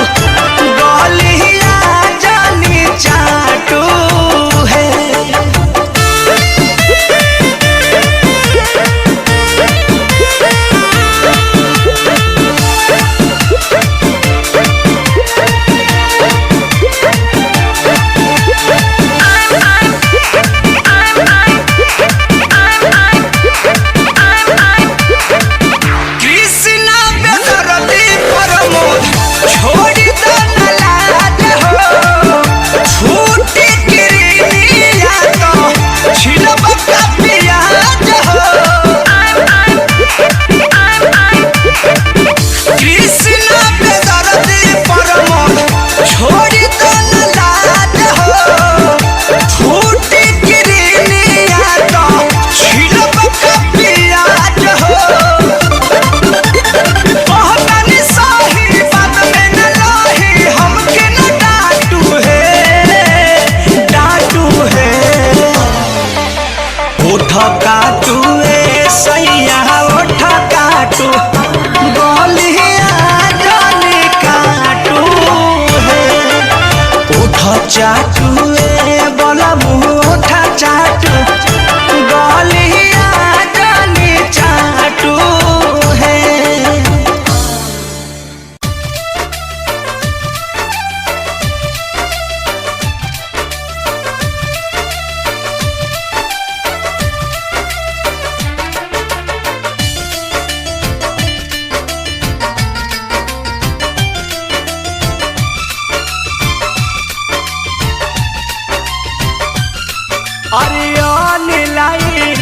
गलिया जानी चाटू है। कृष्णा बेदर्दी प्रमोद छोड़ी दो न लाज हो छूटी गिरिया तो छिलब का पियाज हो कृष्णा बेदर्दी प्रमोद छोड़ी दो न लाज हो छूटी गिरिया तो छिलब का पियाज हो बहुतनी साही बात में न लाही हमके न डांटू है उठ काटू ए सैया उठ काटू गलिया जानी काटू है उठ चाटू ए बलमू उठ चाटू गलिया जानी चाटू है। अरियान लाइन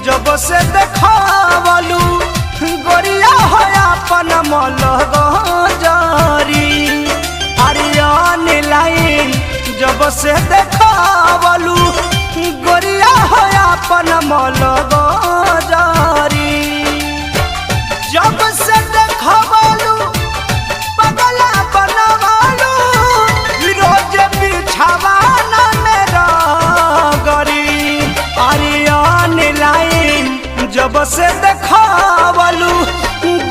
जब से देखावलू गोरिया हो अपन मलग जारी अरियान लाइन जब से देखावलू गोरिया हो अपन मलग जारी जब से देखावलू बगला बनवालू रोज बिछावाना मेरा गरी अरियान लाइन जब से देखावलू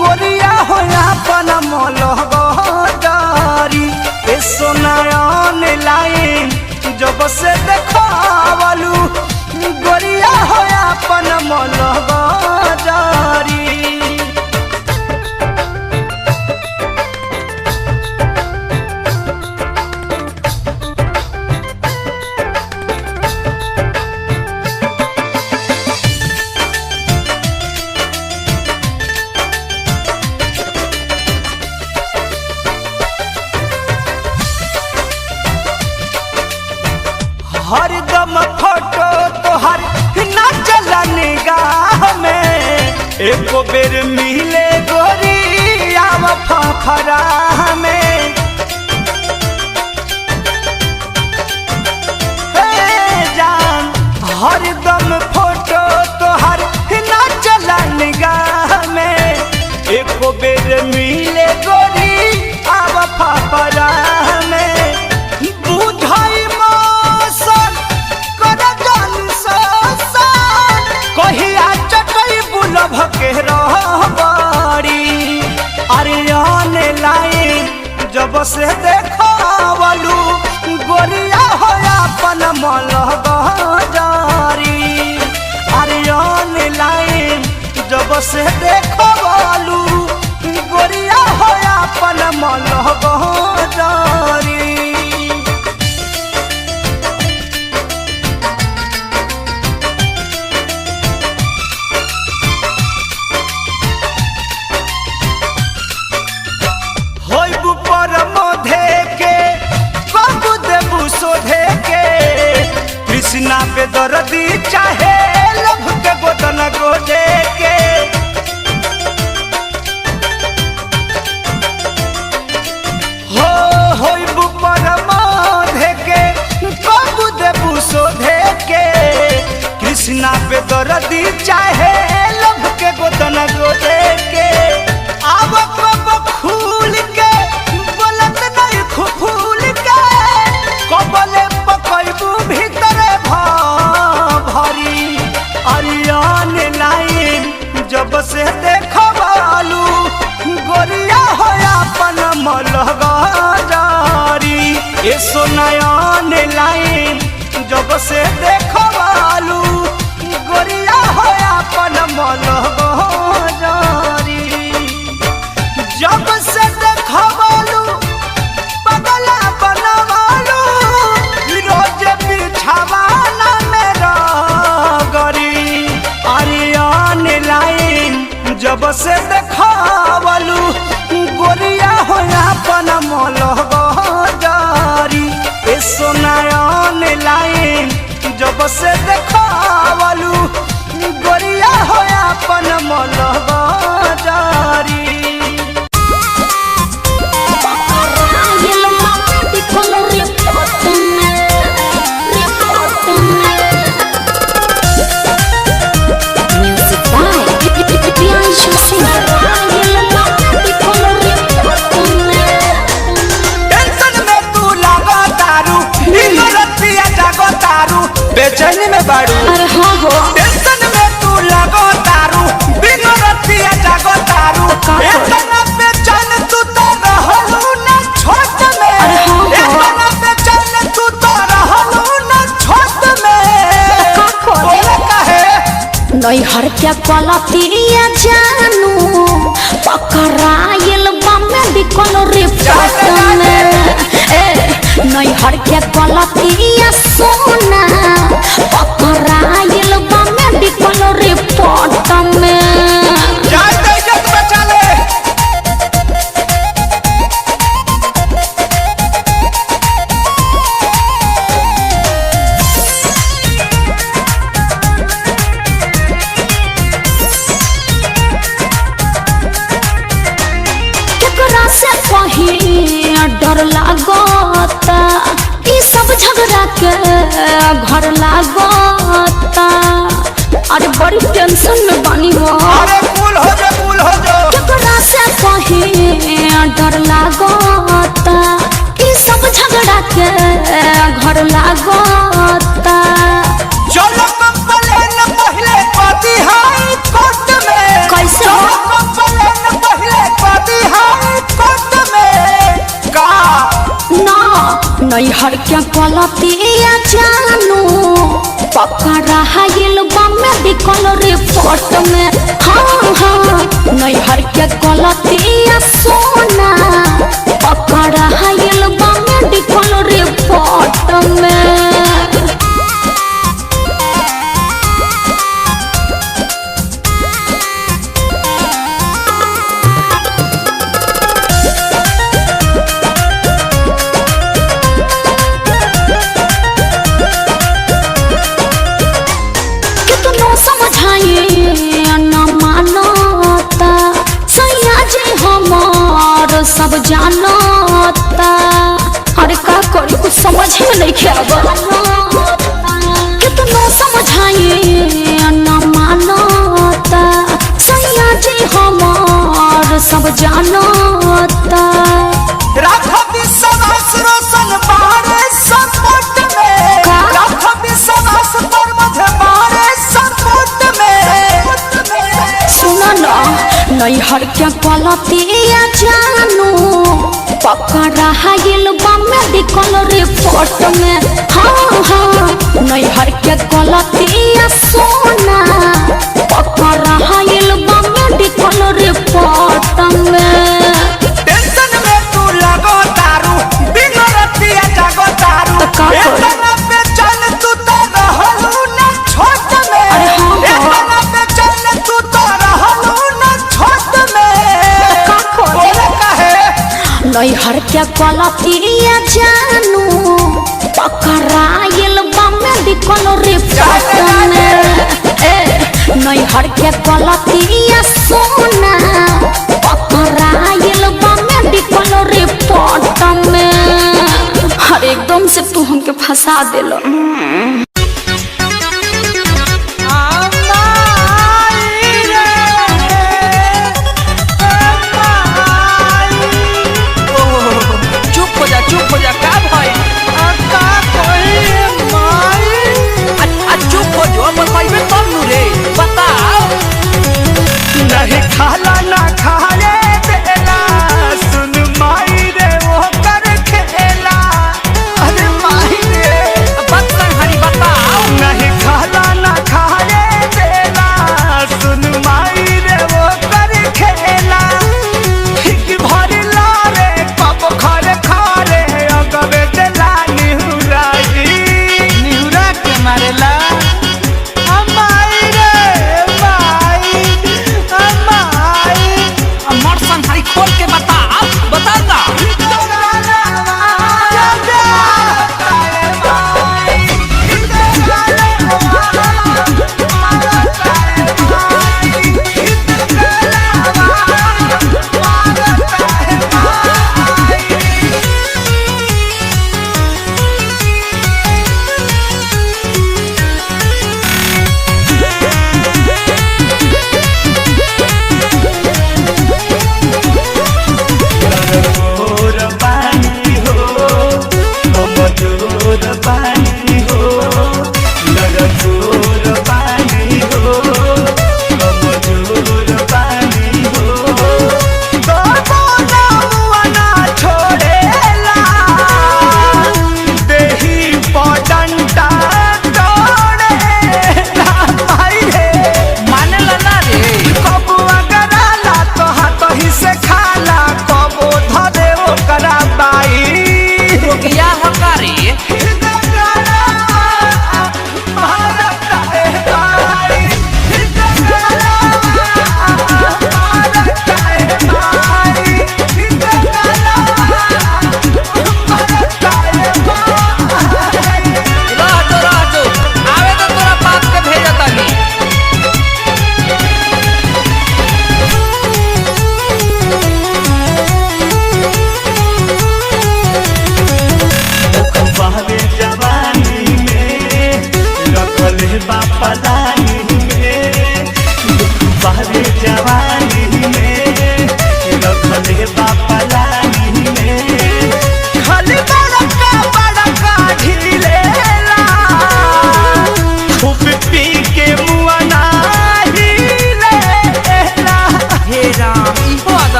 गोरिया हो अपन मलग जारी ए सोनायन लाइन जब से देखावलू गोरिया हो अपन मलग जारी। हरदम फोटो तोहर ना चला निगाह में एको बेर मिले गोरी आव फफरा में जान हरदम फोटो तोहर ना चला निगाह में एको बेर मिले गोरी आव फफरा में बुझाई मौसम कर जान ससन कहिया चटई बुलभ के रहबड़ी अरे आने लाइन जब से देखवलू गोरिया हो अपन मलह जारी अरे आने लाइन जब से देखवलू गोरिया हो अपन मलह जारी होइबू पर मोधे के बाबू देबू सोधे के कृष्णा पे दर्दी चाहे लभ के गोदन गोदे के होइबू पर मोधे के बाबू देबू सोधे के कृष्णा पे दर्दी चाहे लभ के गोदन गोदे के आब कब फूल के बोलत नहीं फूल के कबले पकैबू भीतर भरी अरियान लाइन जब से देखवालू गोरिया हो अपन मलह जारी ए सोनयान लाइन जब से देखवालू गोरिया हो अपन मलह जारी जब से देखवालू पगला बनवालू रोज बिछावाना मेरा गरी अरियान लाइन जब से देखवालू गोरिया हो अपन मलह जारी ए सोनायान लाइन जब से देखवालू गोरिया हो अपन मलह जारी बेचैनी में बाड़ू अरे हाँ हो टेंशन में तू लगो तारू बिनो रतिया जागो तारू इतना बेचैन तू तो रहलू ना छोट में इतना बेचैन तू तो रहलू ना छोट में बोले काहे नैहर के पलतिया जानू पकड़ाइल मेडिकल रिपोर्ट में नैहर के पलतिया सोना पकड़ाइल मेडिकल रिपोर्ट में जान दे इज्जत बचा ले केकरा से कहीं डर लागता ई सब झगड़ा के घर लागता अरे बड़ी टेंशन में बानी हो अरे कूल हो जा केकरा से कहीं डर लागता ई सब झगड़ा के घर लागता चलो कंप्लेन पहले पाती हाई कोर्ट में कैसे चलो कंप्लेन पहले पाती हाई कोर्ट में का ना नैहर के पलतिया जानू पकड़ाइल मेडिकल रिपोर्ट में हाँ हाँ नैहर के पलतिया सोना पकड़ाइल मेडिकल रिपोर्ट में जानता। अरे का करी कुछ समझ में नहीं खेबा, कितना समझाइए न मानता। सैया जी हमार सब जानता। राखो विश्वास रोशन बारे सपोर्ट में, राखो विश्वास पर मुझे बारे सपोर्ट में। सुनो ना नैहर के पलतिया जानू पकड़ा हाइल बा मेडिकल रिपोर्ट में। हाँ हाँ नैहर के पलतिया सोना पकड़ा हाइल बा मेडिकल रिपोर्ट में। टेंशन में तू लगो दारू बिन रतिया जागो दारू। तो का करी? इतना बेचैन तू तो रहलू ना छोट में। अरे हाँ हाँ। इतना बेचैन तू तो रहलू ना छोट में। का करी? बोले काहे? नैहर के पलतिया जानू पकड़ाइल बा मेडिकल रिपोर्ट में। नैहर के पलतिया सोना पकड़ाइल बा मेडिकल रिपोर्ट में। हर एकदम से तू हमके फंसा देलो। चुप हो जा का भाई चुप हो जो अपन भाई में तब नु रे बताओ। नहीं खाला ना खाए बेला सुन माई रे वो कर खेला। अरे माई रे बता हरी बता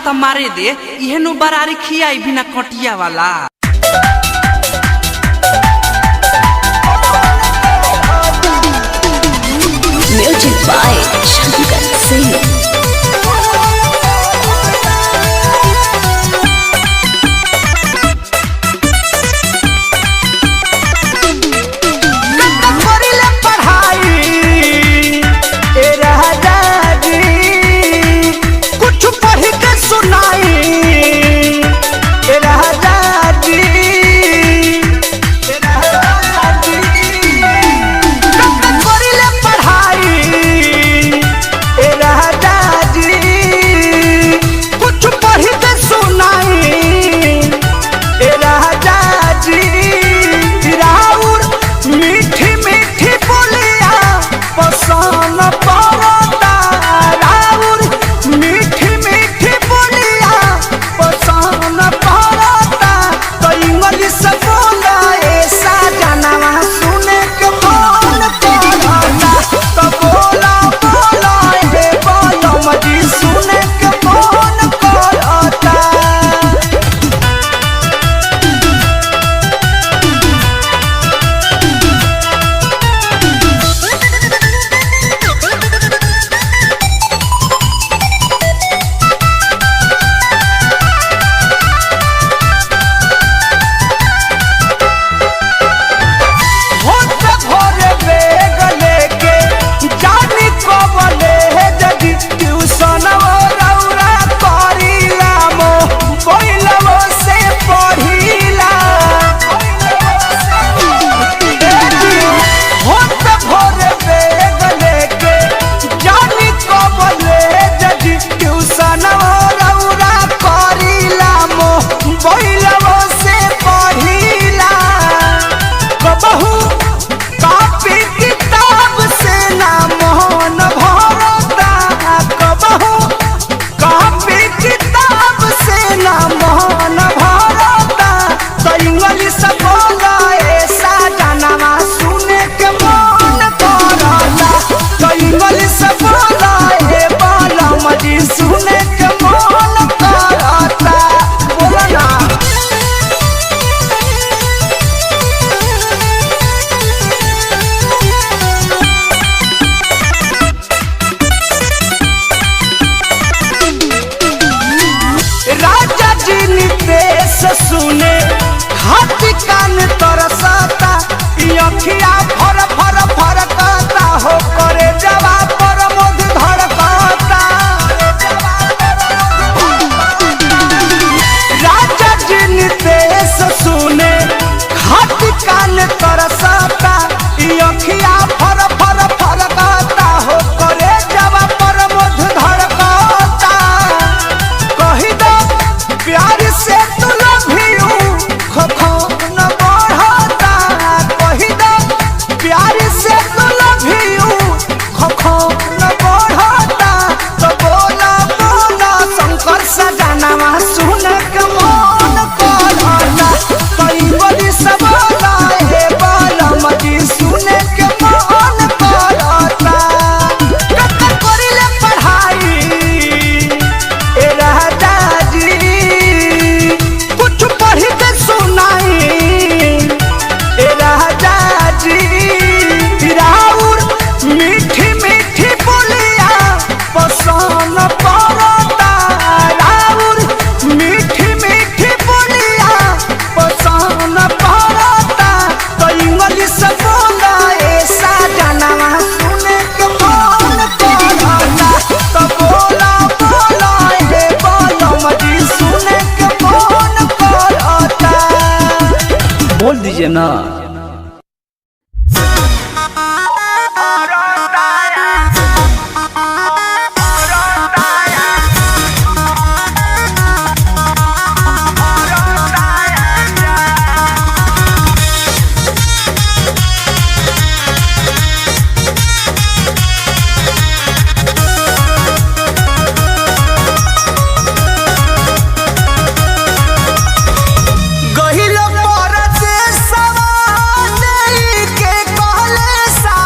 तो मारे दे इहेनु बरारी खियाई बिना कटिया वाला। Music by Shankar Singh. सुने हाथी कान तरसता अखिया फर फर फरकता हो करे जवा पर मध धड़कता। राजा जी नितेश सुने हाथी कान तरसता अखिया फर फर फरकता हो करे जवा पर मध धड़कता। कही दो प्यार से बोल दीजिए ना। गहिलो परदेसवा नहीं के कहले सा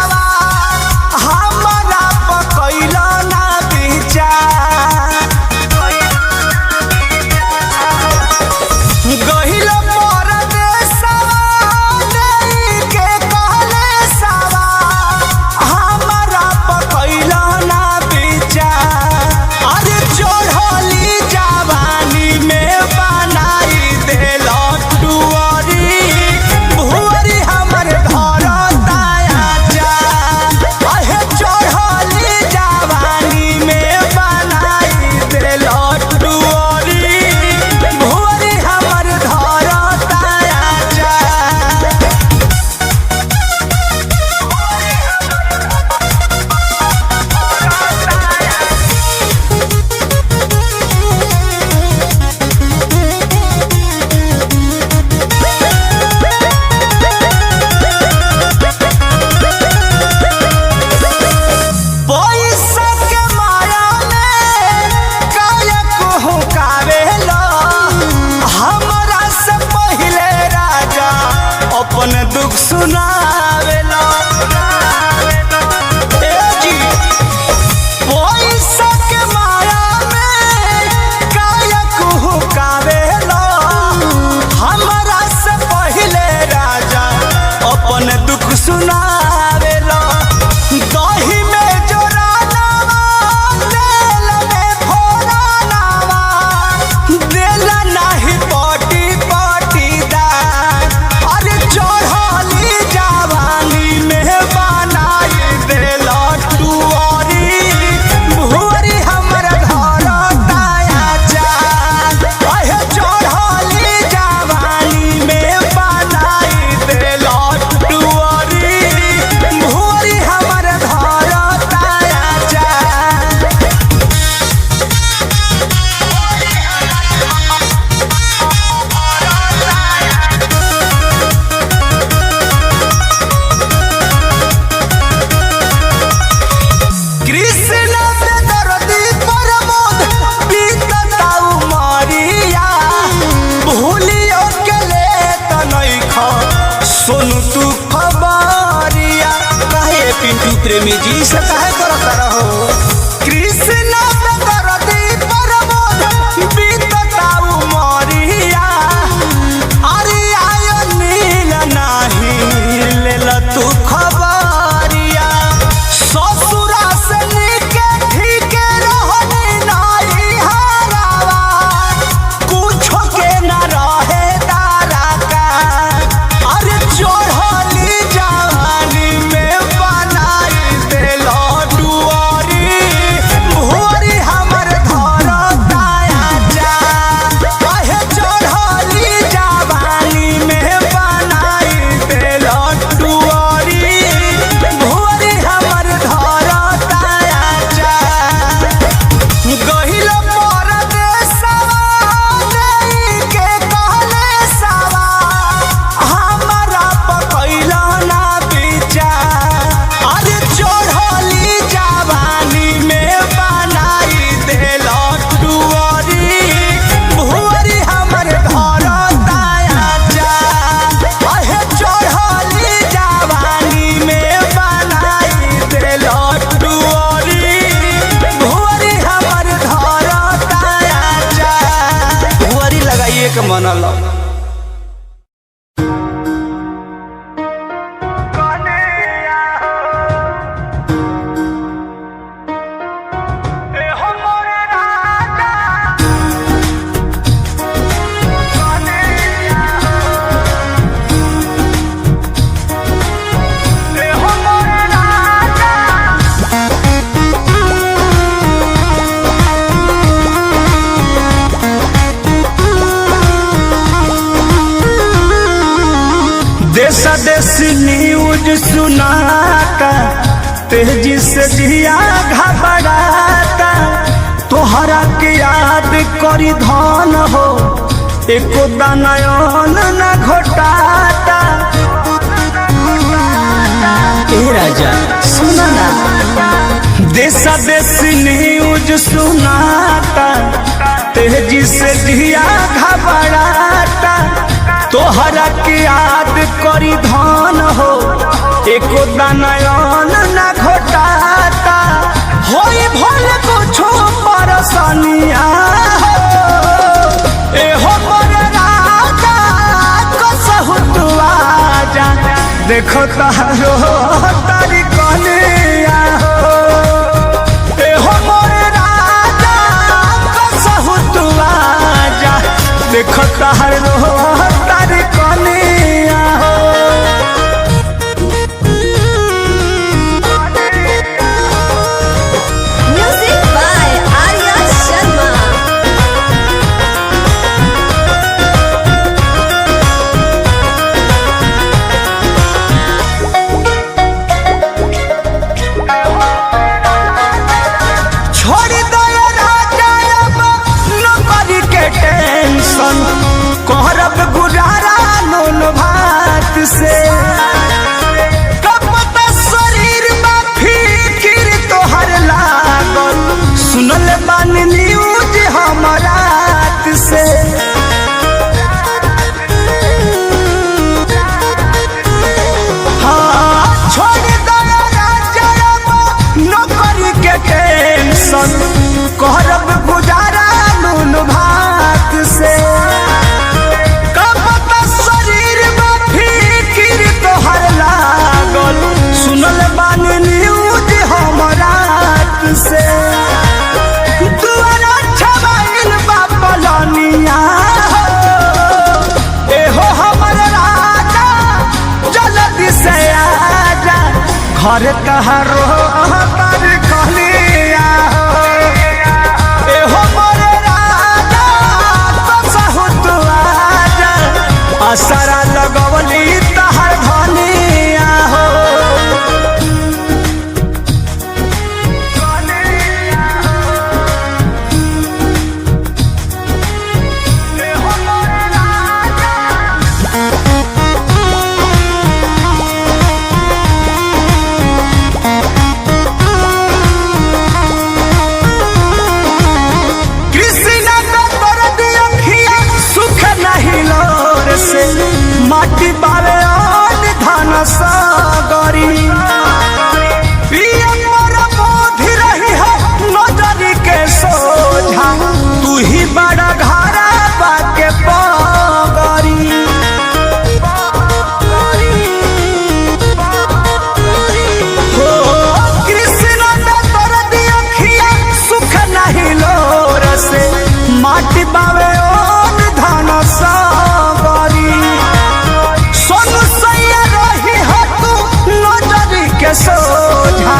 प्रेमी जी से काहे करत रहो कृष्ण दरदी प्रमोद बीतता उमरिया अरे आयो नील नाही लेल तू खबरिया ससुरा से निके ठीक रहनी नाही हरावा कुछो के न रहे तारा का अरे चढ़ली जवानी में बनाई देलो डुअरी भोरी हमर घर दाया जा कहे चढ़ली जवानी में बनाई देलो डुअरी भोरी हमर घर दाया जा गहिल परदेसवा नहीं के कहले सवा हमरा पकैला ना विचार अरे चढ़ली जवानी में बनाई देलो डुअरी भुअरी हमर घर दाया जा अहे चढ़ली जवानी में बनाई देलो डुअरी भुअरी हमर घर दाया जा भुअरी लगाइए के मनल देशा देशी न्यूज सुनाता तेजी से जिया घबराता तोहरा के याद करी धन हो एको दानयन न घोटाता ए राजा सुना ना देशा देशी न्यूज सुनाता तेजी से जिया घबराता तोहरा के याद करी धन हो एको दानयन न घोटाता होई भल कुछो परसनिया हो एहो मोर राजा कसहु तू आजा देखो तारो तारी कनिया हो एहो मोर राजा कसहु तू आजा देखो तारो तारी कनिया हो Music by Arya Sharma. छोड़ दो राजा अब नौकरी के टेंशन करब गुजारा नून भात से कब तक शरीर में फिकिर तोहर लागल सुनल बानी न्यूज हमारा से हाँ छोड़ दो राजा अब नौकरी के टेंशन करब गुजारा नून भात से कब तक शरीर में फिकिर तोहर लागल सुनल बानी न्यूज हमरा से दुआरा छबाइल बा पलनिया हो एहो हमर राजा जल्दी से आजा घर तहारो तार कहलिया हो एहो मोर राजा कसहु तू आजा असरा लगवली तहर धनिया हो एहो मोर राजा कृष्णा का दर्द अखिया सुख नहीं लोर से के सोझा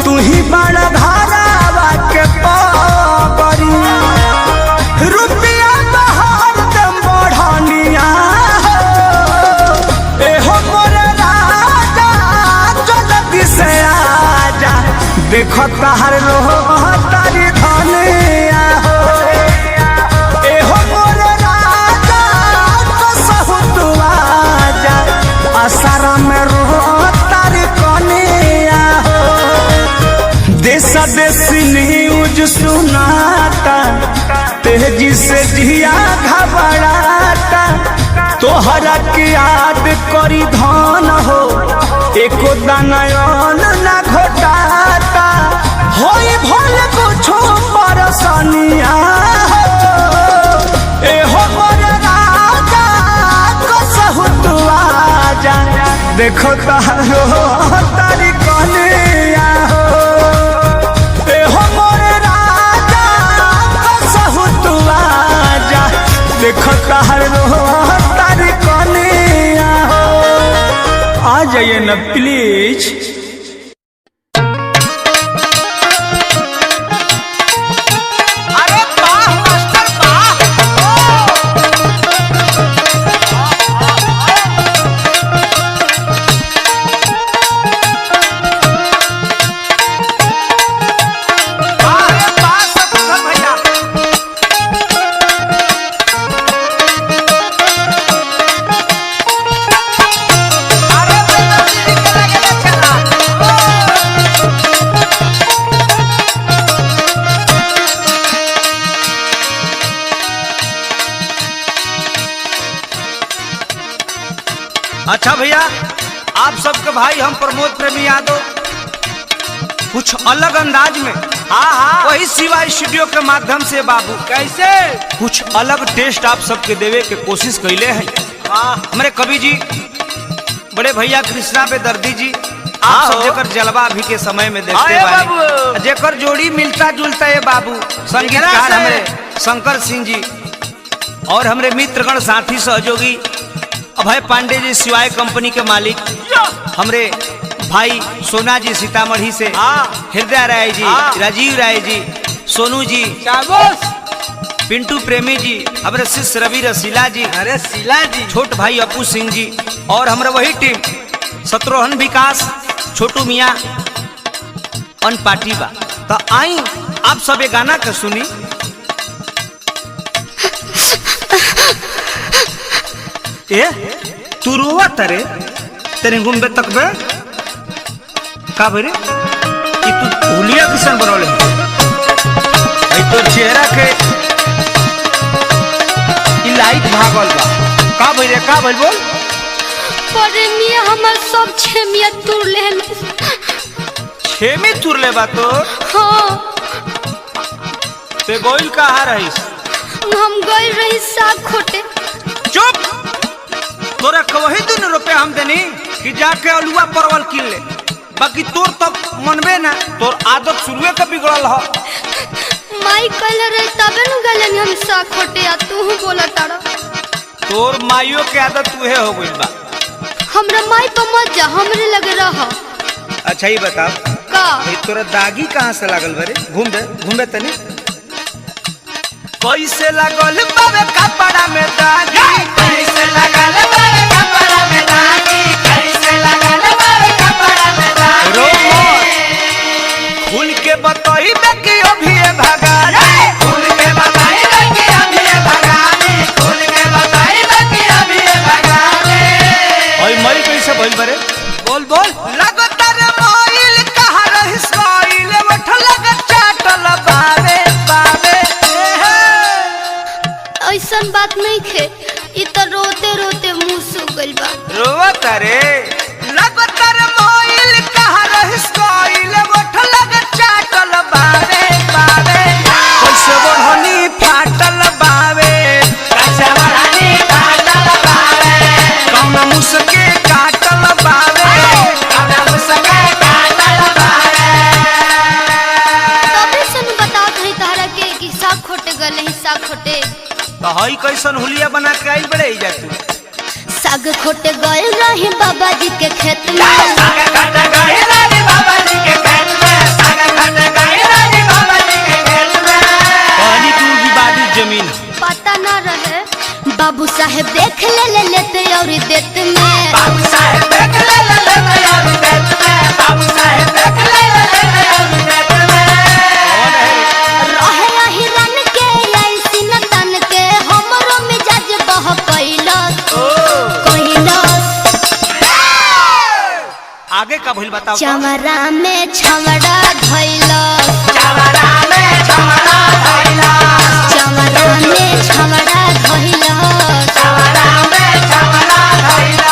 तू ही बड़ा धारावा के पावरी रुपया बहार दम बढ़निया एहो मोरे राजा जल्दी से आजा देखो तहर लोह तारी धनिया हो एहो मोरे राजा कसहु तू आजा आसारा में रोह तारी कनिया हो देशा देशी न्यूज सुनाता तेजी से जिया घबराता तोहरा के याद करी धन हो एको दानयन ना घोटाता होई भल कुछो परसनिया हो एहो मोरे राजा कसहु तू आजा देखो तारो तारी कनिया हो एहो मोरे राजा कसहु तू आजा देखो तारो तारी कनिया हो आ जाइए न प्लीज। अच्छा भैया, आप सबके भाई हम प्रमोद प्रेमी यादव कुछ अलग अंदाज में वही शिवा स्टूडियो के माध्यम से बाबू कैसे कुछ अलग टेस्ट आप सबके देवे के कोशिश कैले हैं। हमारे कवि जी बड़े भैया कृष्णा पे दर्दी जी आप सब जेकर जलवा अभी के समय में देखते बाबू जेकर जोड़ी मिलता जुलता है बाबू संगीतकार हमारे शंकर सिंह जी और हमारे मित्रगण साथी सहयोगी अभय पांडे जी शिवाय कंपनी के मालिक हमरे भाई सोना जी सीतामढ़ी से हृदय राय जी राजीव राय जी सोनू जी पिंटू प्रेमी जी हमारे शिष्य रवि रसीला जी अरे शीला जी छोट भाई अपू सिंह जी और हमारे वही टीम शत्रुघ्न विकास छोटू मियाँ अन पार्टी बा तो आई आप सब ये गाना के सुनी। ए तू रोवा तरे तेरे घूमबे तक बे का भरे कि तू हुलिया किसान बनौले भाई तो चेहरा के लाइट भागल बा का भरे का भइल बोल परे मिया हमर सब छेमिया तुर लेन छेमी तुर ले बा तो हां ते गोइल कहां रहिस हम गई रही साग खोटे। चुप तोरा कवही दिन रुपया हम देनी कि जाके अलुआ परवल किन ले बाकी तोर तब मनबे ना तोर आदत शुरुए के बिगड़ल ह माई कहले रही तबे नु गलन हम साग खोटे आ तू बोला तारा तोर माइयो के आदत तुहे हो गइल बा हमरा माई पे मत जा हमरे लगे रह। अच्छा ही बता का तोरा दागी कहाँ से लागल बरे घूमबे तनी कैसे लागल बाबे कपड़ा में दागी कैसे लागल बाबे कपड़ा में दागी कैसे लागल बाबे कपड़ा में दागी खुल के बताइबे कि अभी भगानी खुल के बताइबे कि अभी भगानी खुल के बताइबे कि अभी भगानी ओए मई कैसे भइल बरे बोल बोल लगातार मोइल कहां रहिस मोइल उठल के चाटल बावे बावे ऐसन बात नहीं खे इ त रोते रोते मुंह सूख गइल बा रोवत रे लगातार मोइल कहां रहिस कोइल उठल के चाटल बावे बावे कैसे बढ़नी फाटल बावे कैसे बढ़नी फाटल बावे कौन मुसके काटल बावे कौन मुसके काटल बावे तबे से नु बताओ थई तारा के कि साग खोटे गले ही साग खोटे तो हई कैसन हुलिया बना के आइल बड़े जा तू साग खोटे गए रहे बाबा जी के खेत में साग काट गए भइल बताओ तो? चमरा में छमड़ा धइला चमड़ा में छमड़ा धइला चमरा में छमड़ा धइला चमड़ा में छमड़ा धइला।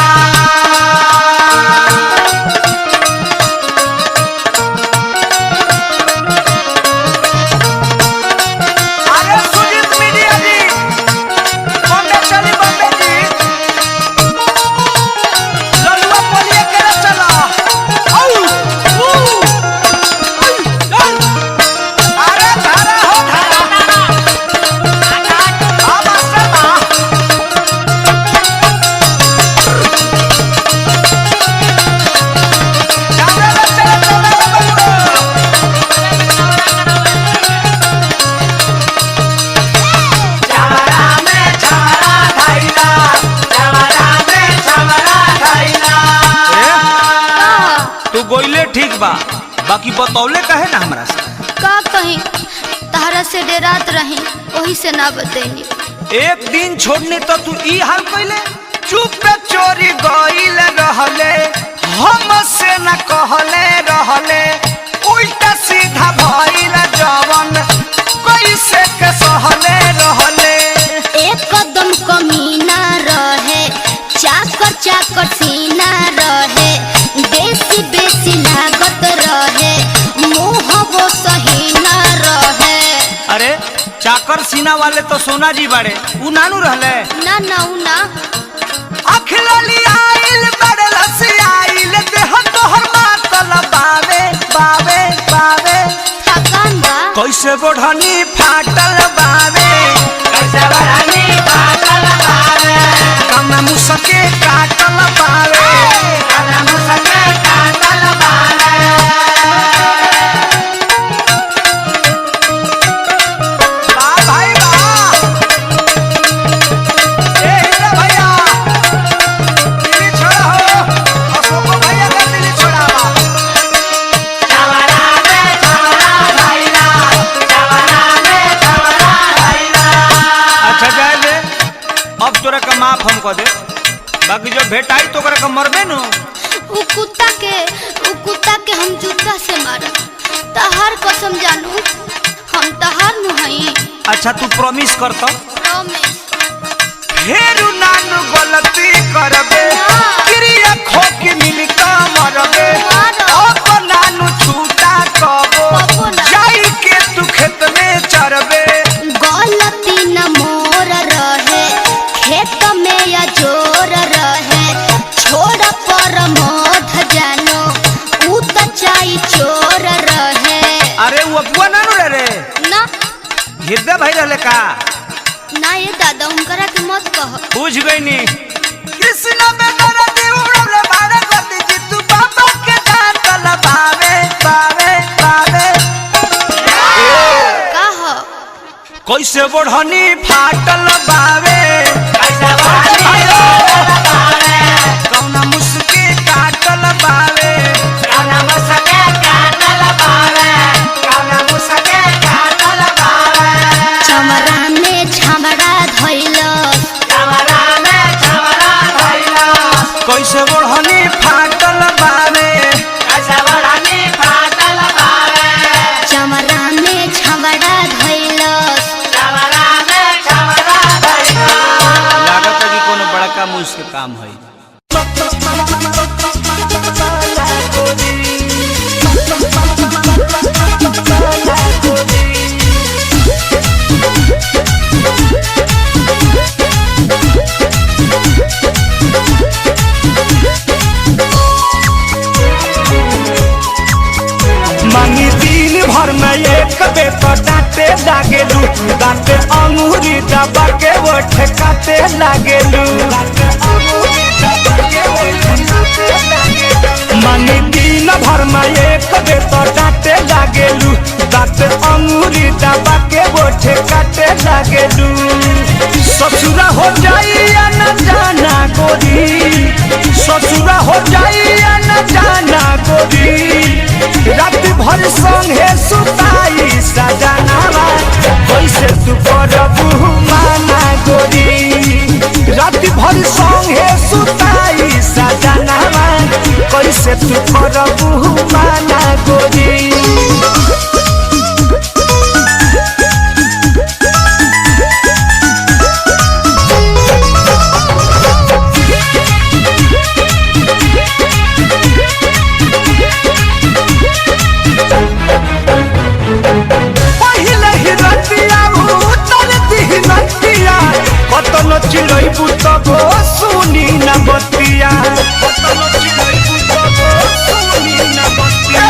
अरे सुजीत मीडिया जी बॉम्बे चली बॉम्बे जी ललुआ बोलिए केरे चला आउ अरे धारा हो धारा अब असला जावे चले चले चमड़ा में छमड़ा धइला चमड़ा में छमड़ा धइला। तू गोइले ठीक बा बाकी बतौले कहे ना हमरा से का कहीं तहरा से डेरात रही वही से ना बतैनी। एक दिन छोड़ने तो तू ई हाल कइले चुप पे चोरी गइल रहले हमसे न कहले रहले उल्टा सीधा भइल जवन कैसे के सहले रहले। एक कदम कमीना रहे चाकर चाकर सीना रहे बेसी बेसी लागत रहे मुँह वो सही ना रहे। अरे चाकर सीना वाले तो सोना जी बाड़े उ नानू रहले ना ना उ ना अखलली आइल बड़लस आइल देह तोहर मातल बावे बावे बावे थकान बा कैसे बढ़नी फाटल बावे कैसे बढ़नी फाटल बावे कम मुसके काटल बावे कम मुसके काटल बावे। वाह भाई वाह ए हीरा भैया दिल्ली छोड़ा हो अशोक भैया का दिल्ली छोड़ा बा चमड़ा में छमड़ा धइला चमड़ा में छमड़ा धइला। अच्छा जाए दे अब तोरा का माफ हम कह दे बाकी जो भेटाई तो ओकरा का मरबे नु उ कुत्ता के हम जूता से मारब तहार कसम जानू हम तहार नु हई। अच्छा तू प्रॉमिस कर तो प्रॉमिस फेरू नानू गलती करबे क्रिया खो के मिल का मरबे अब नानू छूटा कबो कबो ना। जाई के तू खेत में चरबे। गलती न मोर रहे खेत में या जोर रहे छोड़ पर मोध जानो उ त चाई चोर रहे। अरे वो अबुआ नानू रे ना हृदय भाई रहले का ना ये दादा उनकरा के मत कह। बुझ गई नी कृष्ण में दर्द उड़ले बारे गति जी तू बाबा के दांतल बावे बावे बावे। कह कैसे बढ़नी फाटल बावे कैसे बढ़नी फाटल बावे कौना मुसके काटल बावे कौना मुसके काटल बावे कौना मुसके काटल बावे। चमरा में छमड़ा धइला चमड़ा में छमड़ा धइला कैसे बढ़नी फाटल बावे कैसे बढ़नी फाटल बावे चमरा में छमड़ा धइला चमड़ा में छमड़ा धइला। लागत है कि कोनो बड़का मुश्किल काम है। मांगी दिन भर में एक बेर तो डांटे लागेलू दांते अंगूरी दबा के वो ठेकाते लागेलू। मांगी दिन भर में एक बेर तो डांटे लागेलू दांते अंगूरी दबा के वो ठेकाते लागेलू। ससुरा हो जाई या न जाना गोरी ससुरा हो जाई या न जाना गोरी रात भर संगे सुताई सजनावा कैसे तू करबू माना गोरी रात भर संगे सुताई सजनावा कैसे कैसे तू करबू माना गोरी। कतनो चिलैबू तब सुनी न बतिया, कतनो चिलैबू तब सुनी न बतिया।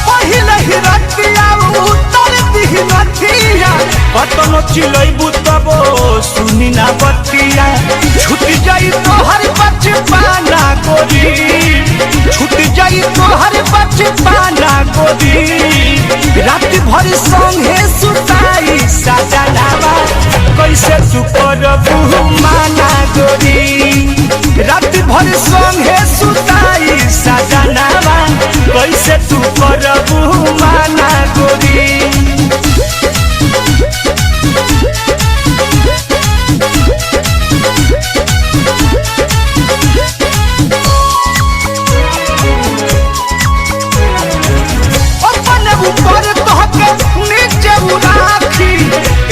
पहिले ही रतिया उतर दिही नथिया, कतनो चिलैबू तब सुनी न बतिया। छूट जाई तोहर बचपना गोरी, छूट जाई तोहर बचपना गोरी। रात भर संगे सुताई सजनावा, कैसे तू करबू माना गोरी। रात भर संगे सुताई सजनावा, कैसे तू करबू माना गोरी। ऊपर तोहके नीचे उराखी,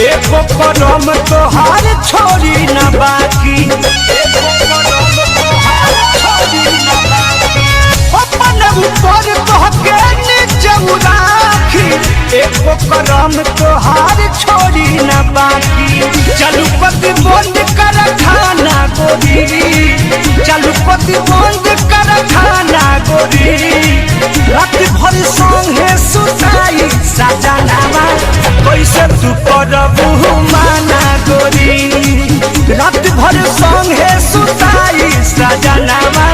एको करम तोहार छोड़ी न बाकी, एको करम तोहार छोड़ी न बाकी। अपन ऊपर तोहके नीचे उराखी, एको करम तोहार छोड़ी न बाकी। चलू पति बंद कर खाना गोरी, चलू पति बंद कर खाना गोरी। रात भर संगे सुताई सजनावा, कैसे तू करबू माना गोरी। रात भर संगे सुताई सजनावा,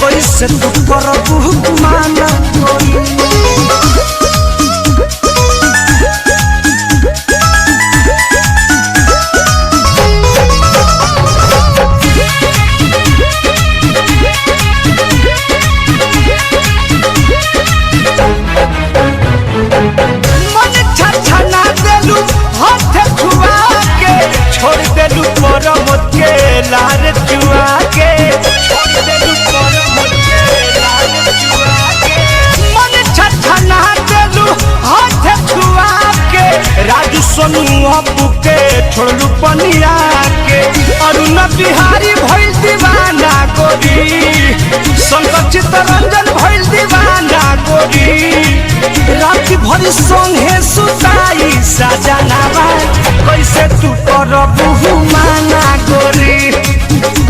कैसे तू करबू माना गोरी। लार चुआ के छोड़ देलू परमत के लार चुआ के। मन छछना देलू हाथ छुआ के, राजू सोनू अपू के छोड़लू पनिया के। अरुण बिहारी भइल दीवाना गोरी, शंकर चित्तरंजन भइल दीवाना गोरी। रात भर संगे सुताई सजनावा, कैसे तू करबू माना गोरी।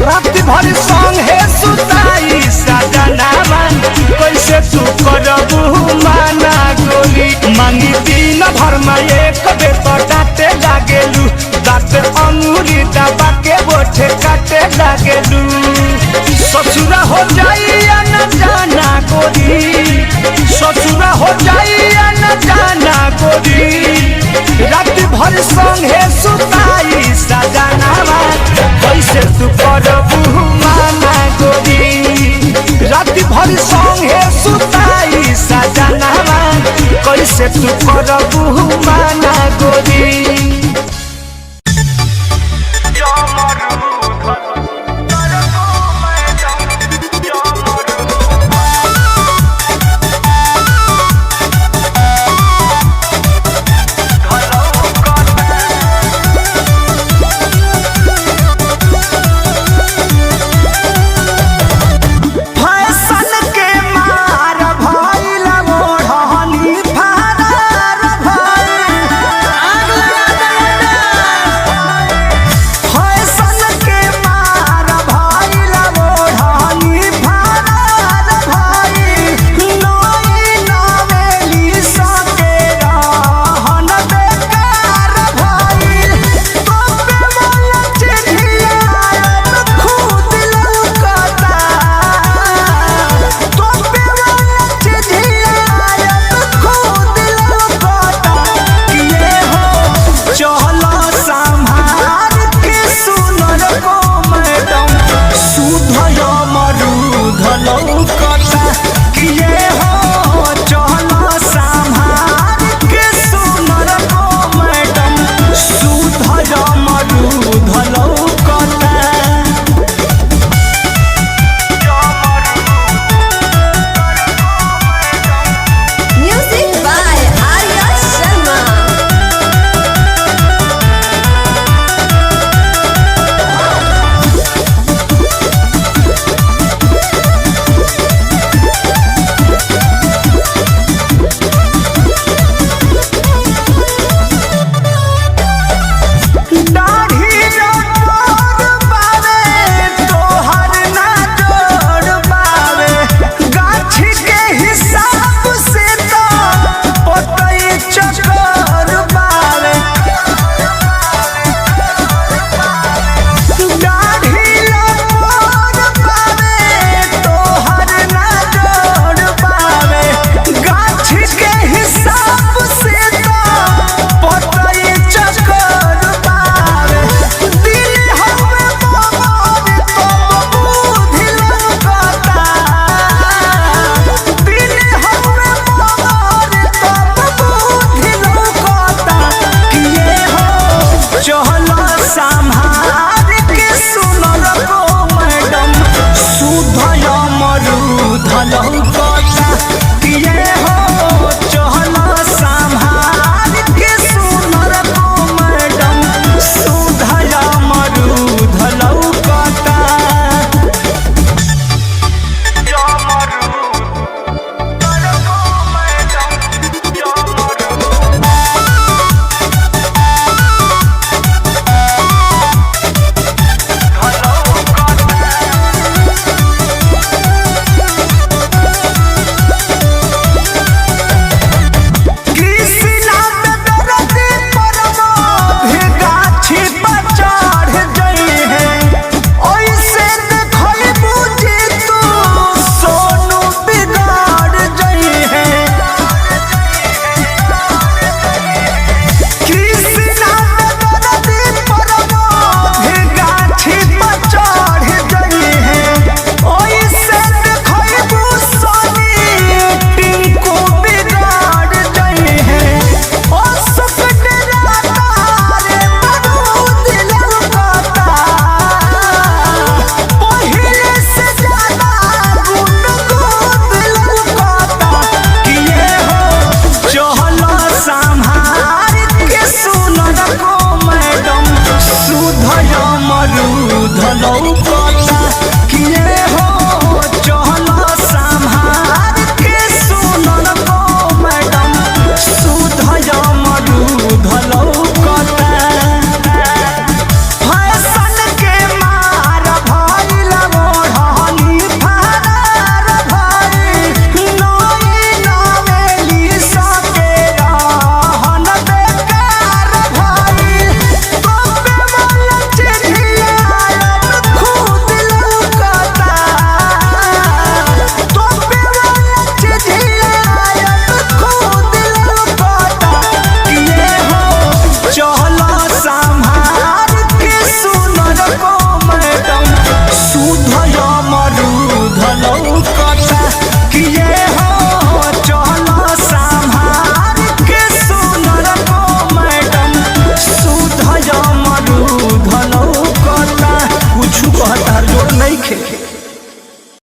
रात भर संगे सुताई सजनावा, कैसे तू करबू माना गोरी। मांगी दिन भर में एक बेर तो डांटे लागेलू, दांत अंगूरी दबा के बोठे काटे लागेलू। ससुरा हो जाई न जाना गोरी, ससुरा हो जाई न जाना गोरी। रात भर संगे सुताई सजनावा, कैसे तू करबू माना गोरी। रात भर संगे सुताई सजनावा, कैसे तू करबू माना।